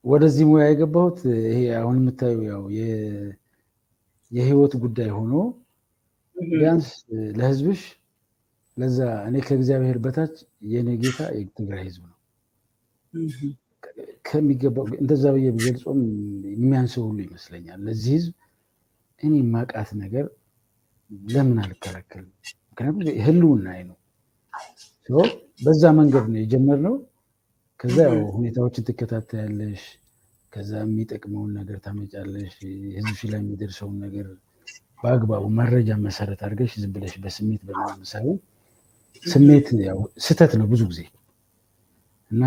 ወደዚህ ሙያ የገባሁት ይሄ አሁን የምታዩ ያው የህይወት ጉዳይ ሆኖ ቢያንስ ለህዝብሽ ለዛ እኔ ከእግዚአብሔር በታች የኔ ጌታ የትግራይ ህዝብ ነው ከሚገባው እንደዛ ብዬ ብገልጾም የሚያንሰው ሁሉ ይመስለኛል። ለዚህ ህዝብ እኔ ማቃት ነገር ለምን አልከለከልም? ምክንያቱም ህልውና ነው። በዛ መንገድ ነው የጀመርነው። ከዛ ያው ሁኔታዎችን ትከታተያለሽ፣ ከዛ የሚጠቅመውን ነገር ታመጫለሽ፣ ህዝብሽ ላይ የሚደርሰውን ነገር በአግባቡ መረጃ መሰረት አድርገሽ ዝም ብለሽ በስሜት በምናምን ሳይሆን ስሜት ያው ስህተት ነው ብዙ ጊዜ እና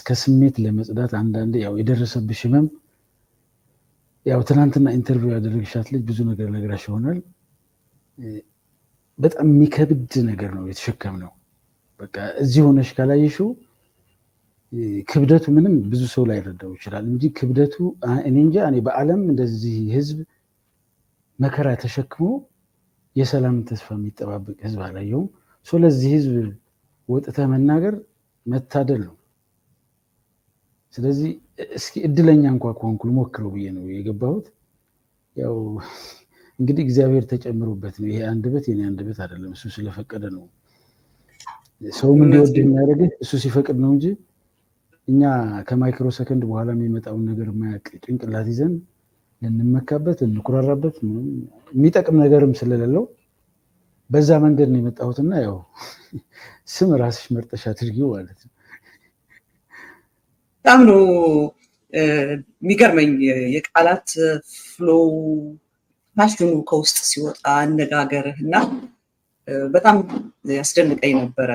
ከስሜት ለመጽዳት አንዳንዴ ያው የደረሰብሽ ህመም ያው ትናንትና ኢንተርቪው ያደረግሻት ልጅ ብዙ ነገር ነግራሽ ይሆናል። በጣም የሚከብድ ነገር ነው የተሸከምነው። በቃ እዚህ ሆነሽ ካላየሽው ክብደቱ ምንም ብዙ ሰው ላይ ረዳው ይችላል እንጂ ክብደቱ እኔ እንጃ እኔ በዓለም እንደዚህ ህዝብ መከራ ተሸክሞ የሰላም ተስፋ የሚጠባበቅ ህዝብ አላየውም። ስለዚህ ህዝብ ወጥተ መናገር መታደል ነው። ስለዚህ እስኪ እድለኛ እንኳን ከሆንኩ ልሞክረው ብዬ ነው የገባሁት። ያው እንግዲህ እግዚአብሔር ተጨምሮበት ነው። ይሄ አንደበት የኔ አንደበት አይደለም፣ እሱ ስለፈቀደ ነው። ሰውም እንዲወድ የሚያደርግህ እሱ ሲፈቅድ ነው እንጂ እኛ ከማይክሮ ሰከንድ በኋላ የሚመጣውን ነገር የማያውቅ ጭንቅላት ይዘን ልንመካበት ልንኩራራበት የሚጠቅም ነገርም ስለሌለው በዛ መንገድ ነው የመጣሁትና ያው ስም ራስሽ መርጠሽ አድርጊው ማለት ነው። በጣም ነው የሚገርመኝ የቃላት ፍሎው ፓሽኑ ከውስጥ ሲወጣ አነጋገርህ እና በጣም ያስደንቀኝ ነበረ።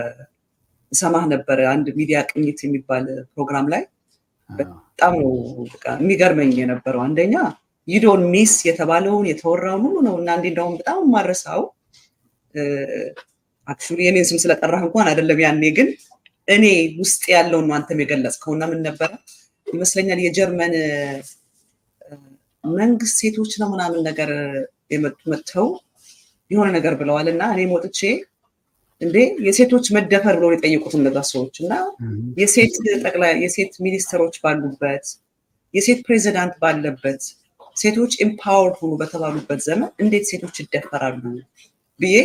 ሰማህ ነበረ አንድ ሚዲያ ቅኝት የሚባል ፕሮግራም ላይ በጣም ነው የሚገርመኝ የነበረው። አንደኛ ዩዶን ሚስ የተባለውን የተወራውን ሁሉ ነው እና እንዴ እንደውም በጣም ማረሳው አክቹሊ የኔን ስም ስለጠራህ እንኳን አይደለም ያኔ ግን እኔ ውስጥ ያለውን ነው አንተም የገለጽከውና ምን ነበረ ይመስለኛል የጀርመን መንግስት ሴቶች ነው ምናምን ነገር መጥተው የሆነ ነገር ብለዋል እና እኔ ሞጥቼ እንዴ የሴቶች መደፈር ብለው የጠየቁት እነዛ ሰዎች እና የሴት ሚኒስትሮች ባሉበት የሴት ፕሬዚዳንት ባለበት ሴቶች ኤምፓወርድ ሆኑ በተባሉበት ዘመን እንዴት ሴቶች ይደፈራሉ ብዬ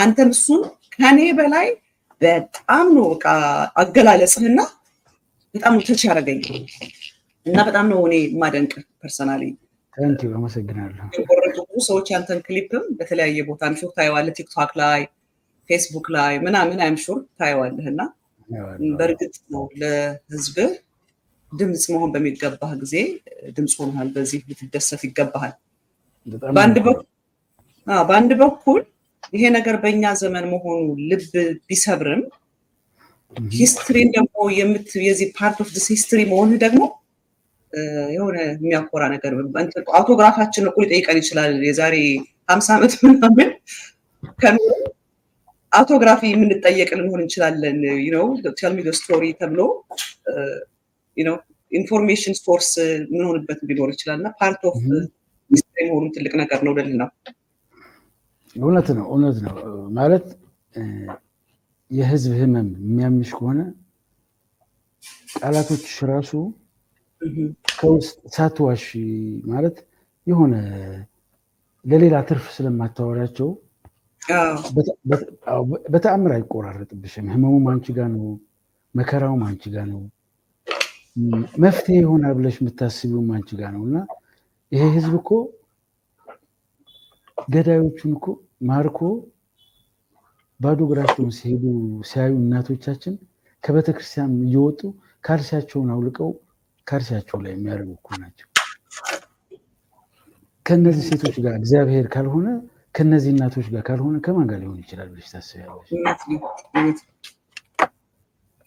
አንተም እሱን ከኔ በላይ በጣም ነው አገላለጽህና በጣም ነው ተች ያደረገኝ እና በጣም ነው እኔ ማደንቅ ፐርሰናሊ። ታንክ ዩ አመሰግናለሁ። የቆረጡ ሰዎች ያንተን ክሊፕም በተለያየ ቦታ አምሹር ታየዋለህ፣ ቲክቶክ ላይ ፌስቡክ ላይ ምናምን አምሹር ታየዋለህና በእርግጥ ነው ለህዝብ ድምጽ መሆን በሚገባህ ጊዜ ድምጽ ሆነሃል። በዚህ ልትደሰት ይገባሃል። በአንድ በኩል ይሄ ነገር በእኛ ዘመን መሆኑ ልብ ቢሰብርም ሂስትሪን ደግሞ የዚህ ፓርት ኦፍ ዲስ ሂስትሪ መሆንህ ደግሞ የሆነ የሚያኮራ ነገር አውቶግራፋችን እኮ ሊጠይቀን ይችላል። የዛሬ 50 ዓመት ምናምን ከኖር አውቶግራፊ የምንጠየቅ ልንሆን እንችላለን። ቴል ሚ ዘ ስቶሪ ተብሎ ኢንፎርሜሽን ሶርስ ምንሆንበት ሊኖር ይችላል እና ፓርት ኦፍ ሂስትሪ መሆኑ ትልቅ ነገር ነው ልል ነው። እውነት ነው ማለት የህዝብ ህመም የሚያምሽ ከሆነ ቃላቶችሽ ራሱ ከውስጥ ሳትዋሽ ማለት የሆነ ለሌላ ትርፍ ስለማታወራቸው በተአምር አይቆራረጥብሽም። ህመሙም አንቺ ጋር ነው፣ መከራውም አንቺ ጋር ነው፣ መፍትሄ ይሆናል ብለሽ የምታስቢውም አንቺ ጋር ነው እና ይሄ ህዝብ እኮ ገዳዮቹን እኮ ማርኮ ባዶ እግራቸውን ሲያዩ እናቶቻችን ከቤተክርስቲያን እየወጡ ካልሲያቸውን አውልቀው ካልሲያቸው ላይ የሚያደርጉ እኮ ናቸው። ከነዚህ ሴቶች ጋር እግዚአብሔር ካልሆነ ከነዚህ እናቶች ጋር ካልሆነ ከማን ጋር ሊሆን ይችላል ብለሽ ታስቢያለሽ?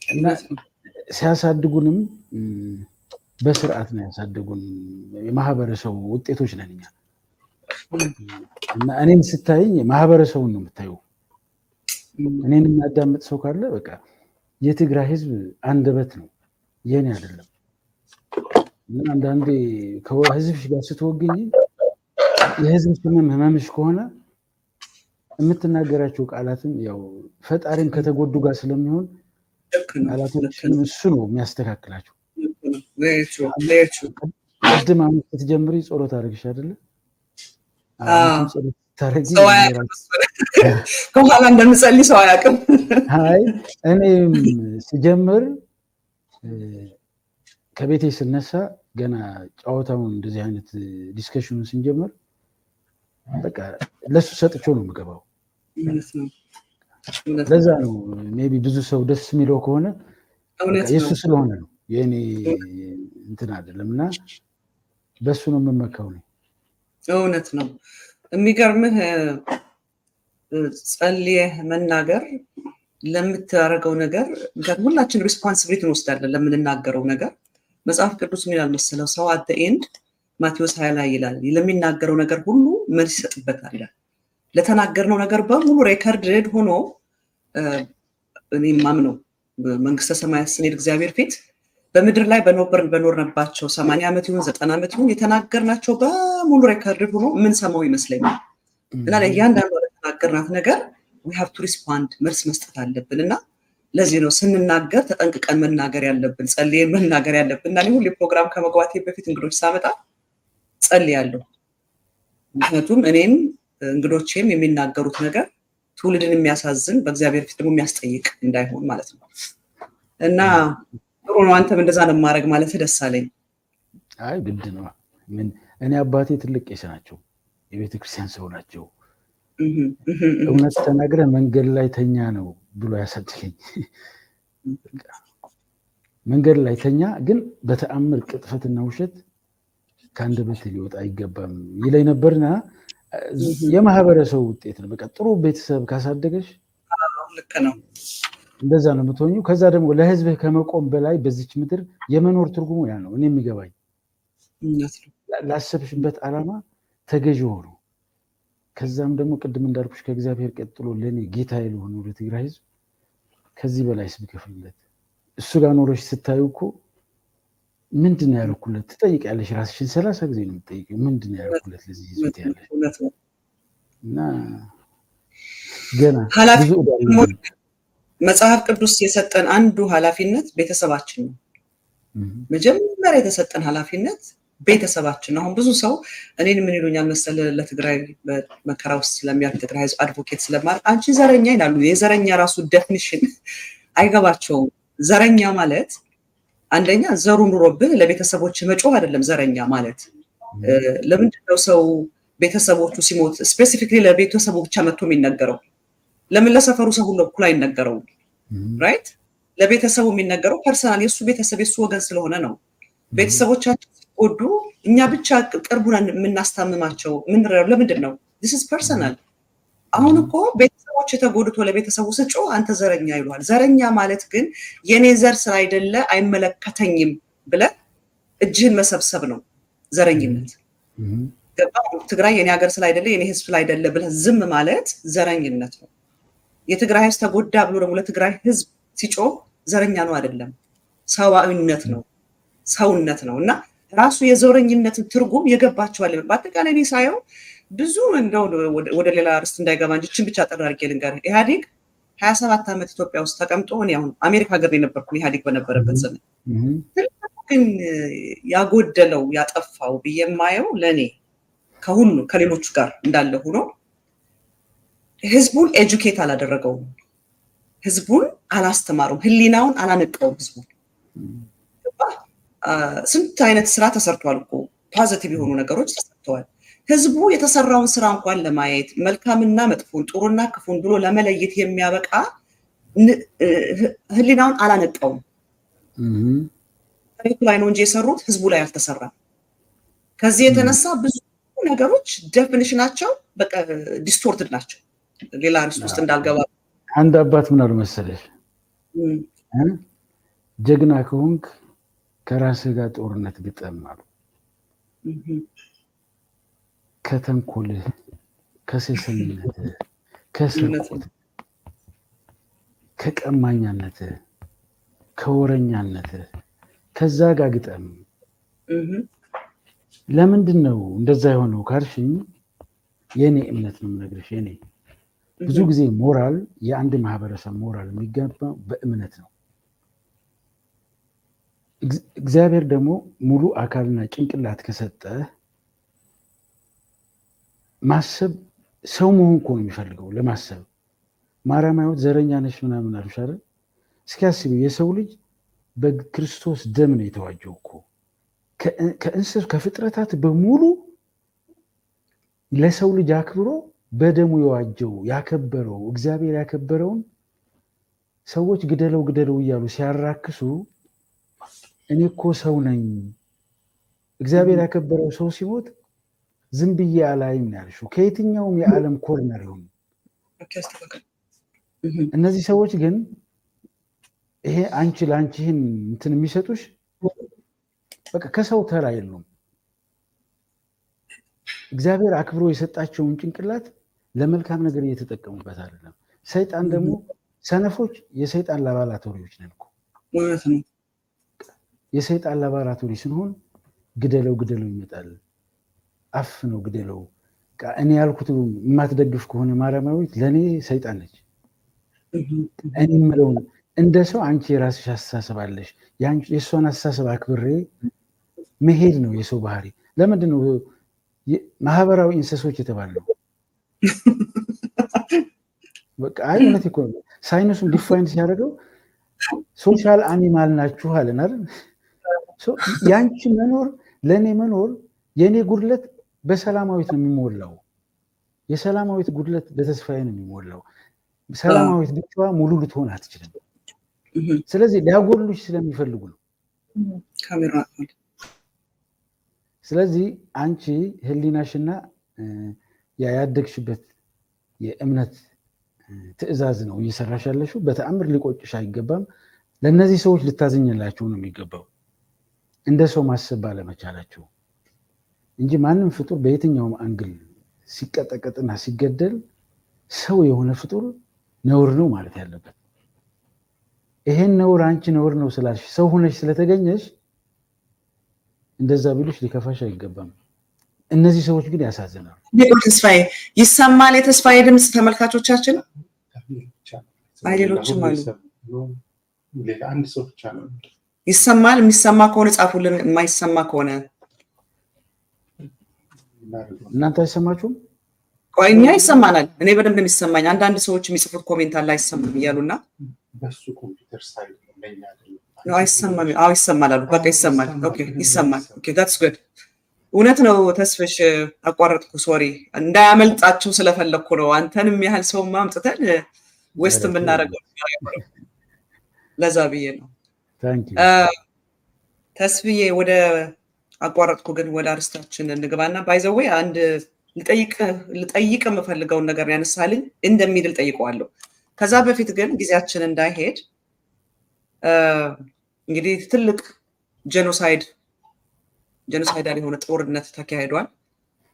እና ሲያሳድጉንም በስርዓት ነው ያሳደጉን። የማህበረሰቡ ውጤቶች ነን እኛ እና እኔን ስታይኝ ማህበረሰቡን ነው የምታየው። እኔን የሚያዳምጥ ሰው ካለ በቃ የትግራይ ህዝብ አንደበት ነው የኔ አይደለም። እና አንዳንዴ ከህዝብሽ ጋር ስትወገኝ የህዝብ ህመምሽ ከሆነ የምትናገራቸው ቃላትም ያው ፈጣሪም ከተጎዱ ጋር ስለሚሆን ቃላቶችን እሱ ነው የሚያስተካክላቸው። ቅድም አሁን ስትጀምሪ ጸሎት አድርግሽ አይደለ? አሁን ጸሎት ታረጊ ከኋላ እንደምጸልይ ሰው አያውቅም። አይ እኔም ስጀምር ከቤቴ ስነሳ ገና ጨዋታውን እንደዚህ አይነት ዲስከሽኑን ስንጀምር በቃ ለሱ ሰጥቼው ነው የምገባው። ለዛ ነው ሜቢ ብዙ ሰው ደስ የሚለው ከሆነ የሱ ስለሆነ ነው የኔ እንትን አይደለም እና በሱ ነው የምመካው ነው። እውነት ነው። የሚገርምህ ጸልየህ መናገር ለምታደርገው ነገር ሁላችን ሪስፖንሲቢሊቲ እንወስዳለን ለምንናገረው ነገር። መጽሐፍ ቅዱስ ምን ይላል መሰለው? ሰው አት ኤንድ ማቴዎስ 20 ላይ ይላል ለሚናገረው ነገር ሁሉ መልስ ይሰጥበታል። ለተናገርነው ነገር በሙሉ ሬከርድድ ሆኖ እኔ ማምነው መንግስተ ሰማያት ስንሄድ እግዚአብሔር ፊት በምድር ላይ በኖርንባቸው 80 ዓመት ይሁን 90 ዓመት ይሁን የተናገርናቸው በሙሉ ሬከርድድ ሆኖ ምን ሰማው ይመስለኛል። እና ለእያንዳንዱ ለተናገርናት ነገር we have to respond መልስ መስጠት አለብን። እና ለዚህ ነው ስንናገር ተጠንቅቀን መናገር ያለብን፣ ጸልየን መናገር ያለብን። እና ሁሌ ፕሮግራም ከመግባቴ በፊት እንግዶች ሳመጣ ጸልያለሁ። ምክንያቱም እኔም እንግዶቼም የሚናገሩት ነገር ትውልድን የሚያሳዝን በእግዚአብሔር ፊት ደግሞ የሚያስጠይቅ እንዳይሆን ማለት ነው። እና ጥሩ ነው። አንተም እንደዛ ነው ማድረግ ማለት ደስ አለኝ። አይ ግድ ነው። ምን እኔ አባቴ ትልቅ ቄስ ናቸው፣ የቤተክርስቲያን ሰው ናቸው። እውነት ተናግረ መንገድ ላይ ተኛ ነው ብሎ ያሳድገኝ። መንገድ ላይ ተኛ ግን በተአምር ቅጥፈትና ውሸት ከአንደበት ሊወጣ አይገባም ይለኝ ነበርና የማህበረሰቡ ውጤት ነው። በቃ ጥሩ ቤተሰብ ካሳደገሽ ልክ ነው፣ እንደዛ ነው የምትሆኙ። ከዛ ደግሞ ለህዝብህ ከመቆም በላይ በዚች ምድር የመኖር ትርጉሙ ያ ነው። እኔ የሚገባኝ ላሰብሽበት ዓላማ ተገዥ ሆኖ ከዛም ደግሞ ቅድም እንዳልኩሽ ከእግዚአብሔር ቀጥሎ ለእኔ ጌታ የሆነው ለትግራይ ህዝብ ከዚህ በላይ ስብከፍለት እሱ ጋር ኖረሽ ስታዩ እኮ ምንድን ነው ያደረኩለት ትጠይቂያለሽ። ራስሽን 30 ጊዜ ነው የምትጠይቂው። ምንድን ነው ያደረኩለት ለዚህ ህዝብ ያለሽ እና ገና ብዙ መጽሐፍ ቅዱስ የሰጠን አንዱ ኃላፊነት ቤተሰባችን ነው። መጀመሪያ የተሰጠን ኃላፊነት ቤተሰባችን ነው። አሁን ብዙ ሰው እኔን ምን ይሉኛል መሰለ ለትግራይ በመከራ ውስጥ ስለሚያልፍ ትግራይ ህዝብ አድቮኬት ስለማር አንቺ ዘረኛ ይላሉ። የዘረኛ ራሱ ዴፊኒሽን አይገባቸውም። ዘረኛ ማለት አንደኛ ዘሩ ኑሮብህ ለቤተሰቦች መጮህ አይደለም። ዘረኛ ማለት ለምንድነው ሰው ቤተሰቦቹ ሲሞት ስፔሲፊክሊ ለቤተሰቡ ብቻ መጥቶ የሚነገረው? ለምን ለሰፈሩ ሰው ሁሉ እኩል አይነገረውም? ራይት? ለቤተሰቡ የሚነገረው ፐርሰናል የሱ ቤተሰብ የሱ ወገን ስለሆነ ነው። ቤተሰቦቻቸው ሲጎዱ እኛ ብቻ ቅርቡን የምናስታምማቸው ለምንድን ነው? this is personal። አሁን እኮ ቤተሰቦች የተጎዱት ለቤተሰቡ ስጮ አንተ ዘረኛ ይሏል። ዘረኛ ማለት ግን የኔ ዘር ስላይደለ አይመለከተኝም ብለ እጅህን መሰብሰብ ነው ዘረኝነት። ገባ? ትግራይ የኔ ሀገር ስላይደለ የኔ ህዝብ ስላይደለ ብለ ዝም ማለት ዘረኝነት ነው። የትግራይ ህዝብ ተጎዳ ብሎ ደግሞ ለትግራይ ህዝብ ሲጮ ዘረኛ ነው አይደለም፣ ሰዋዊነት ነው፣ ሰውነት ነው። እና ራሱ የዘረኝነትን ትርጉም የገባቸዋል። በአጠቃላይ እኔ ሳየው ብዙ እንደው ወደ ሌላ ርስት እንዳይገባ እንጂ እችን ብቻ ጠራርጌ ልንገር። ኢህአዴግ 27 ዓመት ኢትዮጵያ ውስጥ ተቀምጦ እኔ አሁን አሜሪካ ሀገር የነበርኩ ኢህአዴግ በነበረበት ዘመን ግን ያጎደለው ያጠፋው ብዬ የማየው ለእኔ ከሁሉ ከሌሎቹ ጋር እንዳለ ሆኖ ህዝቡን ኤጁኬት አላደረገውም፣ ህዝቡን አላስተማረውም፣ ህሊናውን አላነቀውም። ህዝቡ ስንት አይነት ስራ ተሰርቷል እኮ ፖዚቲቭ የሆኑ ነገሮች ተሰርተዋል። ህዝቡ የተሰራውን ስራ እንኳን ለማየት መልካምና መጥፎን ጥሩና ክፉን ብሎ ለመለየት የሚያበቃ ህሊናውን አላነቀውም። ታሪኩ ላይ ነው እንጂ የሰሩት ህዝቡ ላይ አልተሰራም። ከዚህ የተነሳ ብዙ ነገሮች ዴፊኒሽናቸው በቃ ዲስቶርትድ ናቸው። ሌላ ርዕስ ውስጥ እንዳልገባ አንድ አባት ምን አሉ መሰለሽ፣ ጀግና ከሆንክ ከራስህ ጋር ጦርነት ግጠም አሉ። ከተንኮልህ፣ ከሴሰኝነትህ፣ ከስርቆት፣ ከቀማኛነትህ፣ ከወረኛነትህ ከዛ ጋር ግጠም። ለምንድን ነው እንደዛ የሆነው ካልሽኝ የኔ እምነት ነው የምነግርሽ። የኔ ብዙ ጊዜ ሞራል የአንድ ማህበረሰብ ሞራል የሚገባው በእምነት ነው። እግዚአብሔር ደግሞ ሙሉ አካልና ጭንቅላት ከሰጠ ማሰብ ሰው መሆን እኮ ነው የሚፈልገው ለማሰብ። ማርያማዊት ዘረኛ ነሽ ምናምን አሉሽ አይደል? እስኪ አስቢ፣ የሰው ልጅ በክርስቶስ ደም ነው የተዋጀው እኮ። ከእንስስ ከፍጥረታት በሙሉ ለሰው ልጅ አክብሮ በደሙ የዋጀው ያከበረው እግዚአብሔር ያከበረውን ሰዎች ግደለው ግደለው እያሉ ሲያራክሱ እኔ እኮ ሰው ነኝ እግዚአብሔር ያከበረው ሰው ሲሞት ዝም ብዬ አላይም ነው ያልሽው። ከየትኛውም የዓለም ኮርነር ይሁን እነዚህ ሰዎች ግን ይሄ አንቺ ለአንቺ ይህን እንትን የሚሰጡሽ በቃ ከሰው ተራ የሉም። እግዚአብሔር አክብሮ የሰጣቸውን ጭንቅላት ለመልካም ነገር እየተጠቀሙበት አይደለም። ሰይጣን ደግሞ ሰነፎች የሰይጣን ላቦራቶሪዎች ነን እኮ። የሰይጣን ላቦራቶሪ ስንሆን ግደለው ግደለው ይመጣል። አፍ ነው ግደለው። እኔ ያልኩት የማትደግፍ ከሆነ ማርያማዊት ለእኔ ሰይጣን ነች። እኔ የምለው እንደ ሰው አንቺ የራስሽ አስተሳሰብ አለሽ። የእሷን አስተሳሰብ አክብሬ መሄድ ነው የሰው ባህሪ። ለምንድን ነው ማህበራዊ እንስሶች የተባለው? በቃ አይ እውነት እኮ ሳይንሱን ዲፋይን ሲያደርገው ሶሻል አኒማል ናችሁ አለን አይደል? ያንቺ መኖር ለእኔ መኖር የእኔ ጉድለት በሰላማዊት ነው የሚሞላው። የሰላማዊት ጉድለት በተስፋዬ ነው የሚሞላው። ሰላማዊት ብቻዋ ሙሉ ልትሆን አትችልም። ስለዚህ ሊያጎሉሽ ስለሚፈልጉ ነው። ስለዚህ አንቺ ህሊናሽና ያደግሽበት የእምነት ትእዛዝ ነው እየሰራሽ ያለሽው። በተአምር ሊቆጭሽ አይገባም። ለእነዚህ ሰዎች ልታዝኝላቸው ነው የሚገባው እንደ ሰው ማሰብ ባለመቻላቸው እንጂ ማንም ፍጡር በየትኛውም አንግል ሲቀጠቀጥና ሲገደል ሰው የሆነ ፍጡር ነውር ነው ማለት ያለበት። ይሄን ነውር አንቺ ነውር ነው ስላልሽ ሰው ሆነሽ ስለተገኘሽ እንደዛ ቢሉሽ ሊከፋሽ አይገባም። እነዚህ ሰዎች ግን ያሳዝናሉ። ተስፋዬ ይሰማል። የተስፋዬ ድምፅ ተመልካቾቻችን ሌሎችም አሉ። አንድ ሰው ብቻ ነው ይሰማል። የሚሰማ ከሆነ ጻፉልን፣ የማይሰማ ከሆነ እናንተ አይሰማችሁም? እኛ ይሰማናል። እኔ በደንብ የሚሰማኝ። አንዳንድ ሰዎች የሚጽፉት ኮሜንት አለ አይሰማም እያሉና በሱ ኮምፒውተር ሳይት ነው ለኛ አይደለም። አይሰማም። ይሰማል አሉ። በቃ ይሰማል። ኦኬ ይሰማል። ኦኬ that's good። እውነት ነው። ተስፍሽ አቋረጥኩ፣ ሶሪ። እንዳያመልጣችሁ ስለፈለኩ ነው። አንተንም ያህል ሰው ማምጥተን ዌስት የምናደርገው ለዛ ብዬ ነው። ተስፍዬ ወደ አቋረጥኩ፣ ግን ወደ አርስታችን እንግባና ባይዘዌ አንድ ልጠይቅ የምፈልገውን ነገር ያነሳልኝ እንደሚል ጠይቀዋለሁ። ከዛ በፊት ግን ጊዜያችን እንዳይሄድ እንግዲህ ትልቅ ጄኖሳይዳል የሆነ ጦርነት ተካሂዷል።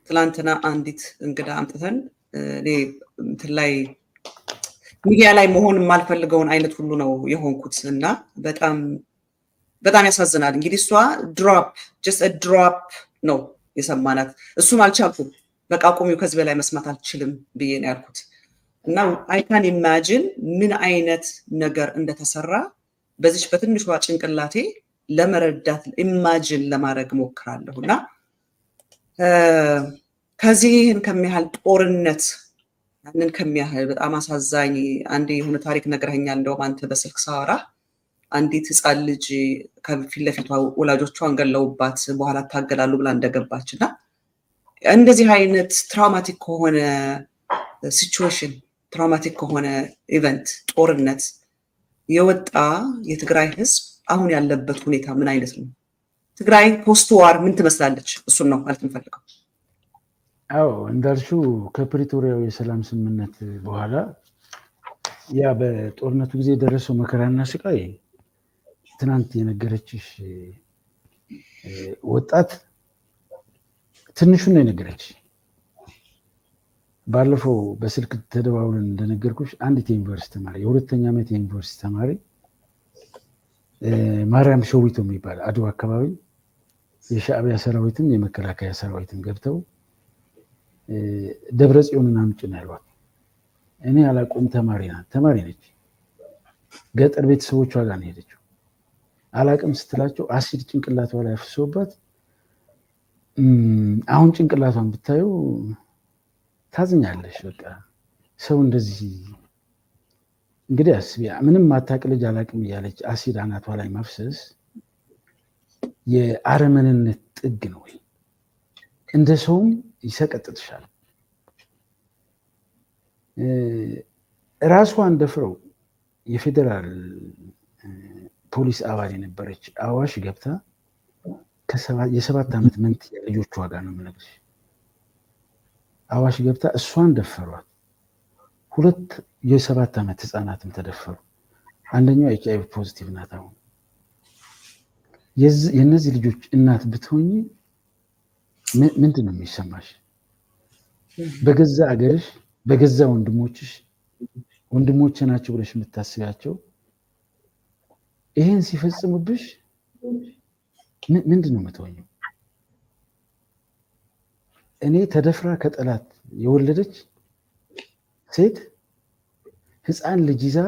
ትላንትና አንዲት እንግዳ አምጥተን እንትን ላይ ሚዲያ ላይ መሆን የማልፈልገውን አይነት ሁሉ ነው የሆንኩት እና በጣም ያሳዝናል። እንግዲህ እሷ ድሮፕ ነው የሰማናት። እሱም አልቻልኩም። በቃ ቁሚው፣ ከዚህ በላይ መስማት አልችልም ብዬ ነው ያልኩት። እና አይ ካን ኢማጂን ምን አይነት ነገር እንደተሰራ በዚች በትንሿ ጭንቅላቴ ለመረዳት ኢማጂን ለማድረግ ሞክራለሁ። እና ከዚህን ከሚያህል ጦርነት ያንን ከሚያህል በጣም አሳዛኝ አንድ የሆነ ታሪክ ነግረኸኛል። እንደውም አንተ በስልክ ሳወራ አንዲት ህፃን ልጅ ከፊት ለፊቷ ወላጆቿን ገለውባት በኋላ ታገላሉ ብላ እንደገባች እና እንደዚህ አይነት ትራውማቲክ ከሆነ ሲቹዌሽን ትራውማቲክ ከሆነ ኢቨንት ጦርነት የወጣ የትግራይ ህዝብ አሁን ያለበት ሁኔታ ምን አይነት ነው? ትግራይ ፖስት ዋር ምን ትመስላለች? እሱን ነው ማለት የምፈልገው። አዎ እንዳልሽው ከፕሪቶሪያው የሰላም ስምምነት በኋላ ያ በጦርነቱ ጊዜ የደረሰው መከራና ስቃይ ትናንት የነገረችሽ ወጣት ትንሹን ነው የነገረች። ባለፈው በስልክ ተደዋውለን እንደነገርኩሽ አንዲት የዩኒቨርሲቲ ተማሪ የሁለተኛ ዓመት የዩኒቨርሲቲ ተማሪ ማርያም ሸዊቶ የሚባል አድዋ አካባቢ የሻዕቢያ ሰራዊትም የመከላከያ ሰራዊትም ገብተው ደብረ ጽዮንን አምጪ ነው ያሏት። እኔ አላቆም ተማሪ ነች። ገጠር ቤተሰቦቿ ጋር ነው ሄደችው። አላቅም ስትላቸው አሲድ ጭንቅላቷ ላይ አፍሶባት አሁን ጭንቅላቷን ብታዩ ታዝኛለሽ። በቃ ሰው እንደዚህ እንግዲህ አስቢ፣ ምንም ማታቅ ልጅ አላቅም እያለች አሲድ አናቷ ላይ ማፍሰስ የአረመንነት ጥግ ነው። እንደ ሰውም ይሰቀጥጥሻል። ራሷን ደፍረው የፌዴራል ፖሊስ አባል የነበረች አዋሽ ገብታ የ7 ዓመት መንት ልጆች ዋጋ ነው የምነግርሽ። አዋሽ ገብታ እሷን ደፈሯት። 2 የ7 ዓመት ህፃናትም ተደፈሩ። አንደኛው HIV ፖዚቲቭ ናት። አሁን የእነዚህ ልጆች እናት ብትሆኚ ምንድን ነው የሚሰማሽ? በገዛ አገርሽ በገዛ ወንድሞች ናቸው ብለሽ የምታስቢያቸው ይሄን ሲፈጽሙብሽ ምንድን ነው የምትሆኚው? እኔ ተደፍራ ከጠላት የወለደች ሴት ህፃን ልጅ ይዛ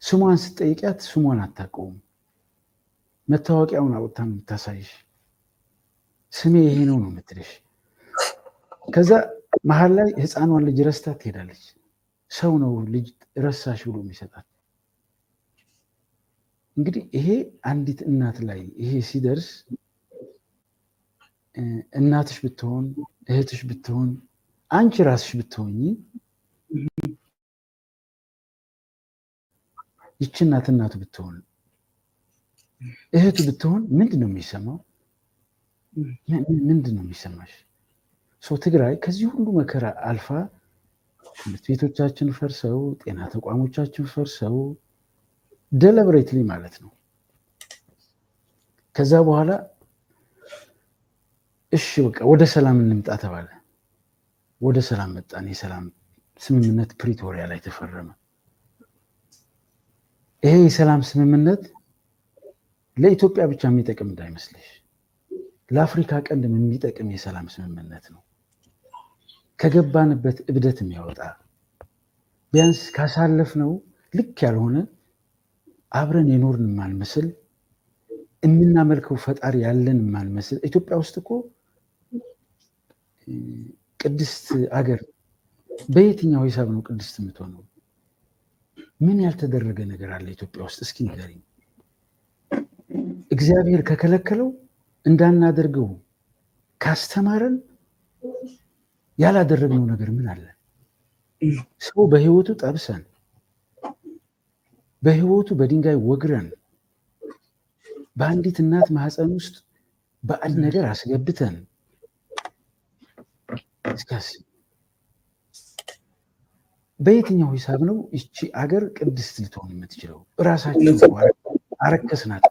ስሟን ስትጠይቂያት ስሟን አታውቀውም። መታወቂያውን አውጥታ ነው የምታሳይሽ። ስሜ ይሄ ነው ነው የምትልሽ። ከዛ መሀል ላይ ህፃኗን ልጅ ረስታ ትሄዳለች። ሰው ነው ልጅ ረሳሽ ብሎ የሚሰጣት። እንግዲህ ይሄ አንዲት እናት ላይ ይሄ ሲደርስ እናትሽ ብትሆን እህትሽ ብትሆን አንቺ ራስሽ ብትሆኚ ይቺ እናቱ ብትሆን እህቱ ብትሆን ምንድን ነው የሚሰማው? ምንድን ነው የሚሰማሽ? ትግራይ ከዚህ ሁሉ መከራ አልፋ ትምህርት ቤቶቻችን ፈርሰው ጤና ተቋሞቻችን ፈርሰው ደለብሬትሊ ማለት ነው። ከዛ በኋላ እሺ በቃ ወደ ሰላም እንምጣ ተባለ። ወደ ሰላም መጣን። የሰላም ስምምነት ፕሪቶሪያ ላይ ተፈረመ። ይሄ የሰላም ስምምነት ለኢትዮጵያ ብቻ የሚጠቅም እንዳይመስልሽ፣ ለአፍሪካ ቀንድም የሚጠቅም የሰላም ስምምነት ነው። ከገባንበት እብደት የሚያወጣ ቢያንስ ካሳለፍነው ልክ ያልሆነ አብረን የኖርን ማንመስል የምናመልከው ፈጣሪ ያለን ማንመስል። ኢትዮጵያ ውስጥ እኮ ቅድስት አገር በየትኛው ሂሳብ ነው ቅድስት የምትሆነው? ምን ያልተደረገ ነገር አለ ኢትዮጵያ ውስጥ? እስኪ ንገሪኝ። እግዚአብሔር ከከለከለው እንዳናደርገው ካስተማረን ያላደረግነው ነገር ምን አለ? ሰው በህይወቱ ጠብሰን በህይወቱ በድንጋይ ወግረን በአንዲት እናት ማህፀን ውስጥ ባዕድ ነገር አስገብተን እስካስ በየትኛው ሂሳብ ነው እቺ አገር ቅድስት ልትሆን የምትችለው? እራሳችን አረከስናት።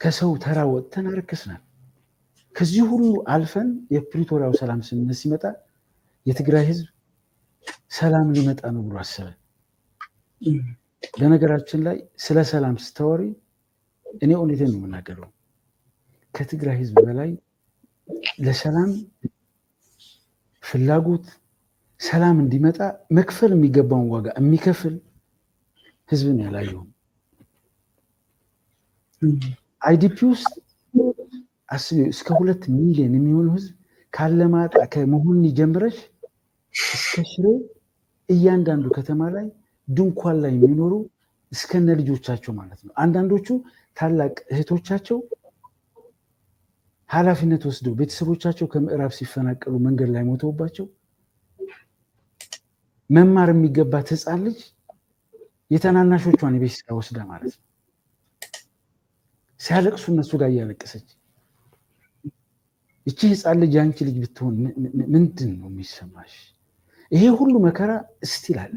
ከሰው ተራ ወጥተን አረከስናት። ከዚህ ሁሉ አልፈን የፕሪቶሪያው ሰላም ስምምነት ሲመጣ የትግራይ ህዝብ ሰላም ሊመጣ ነው ብሎ አሰበ። በነገራችን ላይ ስለ ሰላም ስታወሪ እኔ እውነቴን ነው የምናገረው፣ ከትግራይ ህዝብ በላይ ለሰላም ፍላጎት ሰላም እንዲመጣ መክፈል የሚገባውን ዋጋ የሚከፍል ህዝብን ያላየው። አይዲፒ ውስጥ አስቢ፣ እስከ 2 ሚሊዮን የሚሆኑ ህዝብ ካለማጣ ከመሆን ጀምረሽ እስከ ሽሬ እያንዳንዱ ከተማ ላይ ድንኳን ላይ የሚኖሩ እስከነ ልጆቻቸው ማለት ነው። አንዳንዶቹ ታላቅ እህቶቻቸው ኃላፊነት ወስደው ቤተሰቦቻቸው ከምዕራብ ሲፈናቀሉ መንገድ ላይ ሞተውባቸው መማር የሚገባት ህፃን ልጅ የተናናሾቿን የቤት ስራ ወስዳ ማለት ነው ሲያለቅሱ እነሱ ጋር እያለቀሰች እቺ ህፃን ልጅ አንቺ ልጅ ብትሆን ምንድን ነው የሚሰማሽ? ይሄ ሁሉ መከራ እስቲል አለ።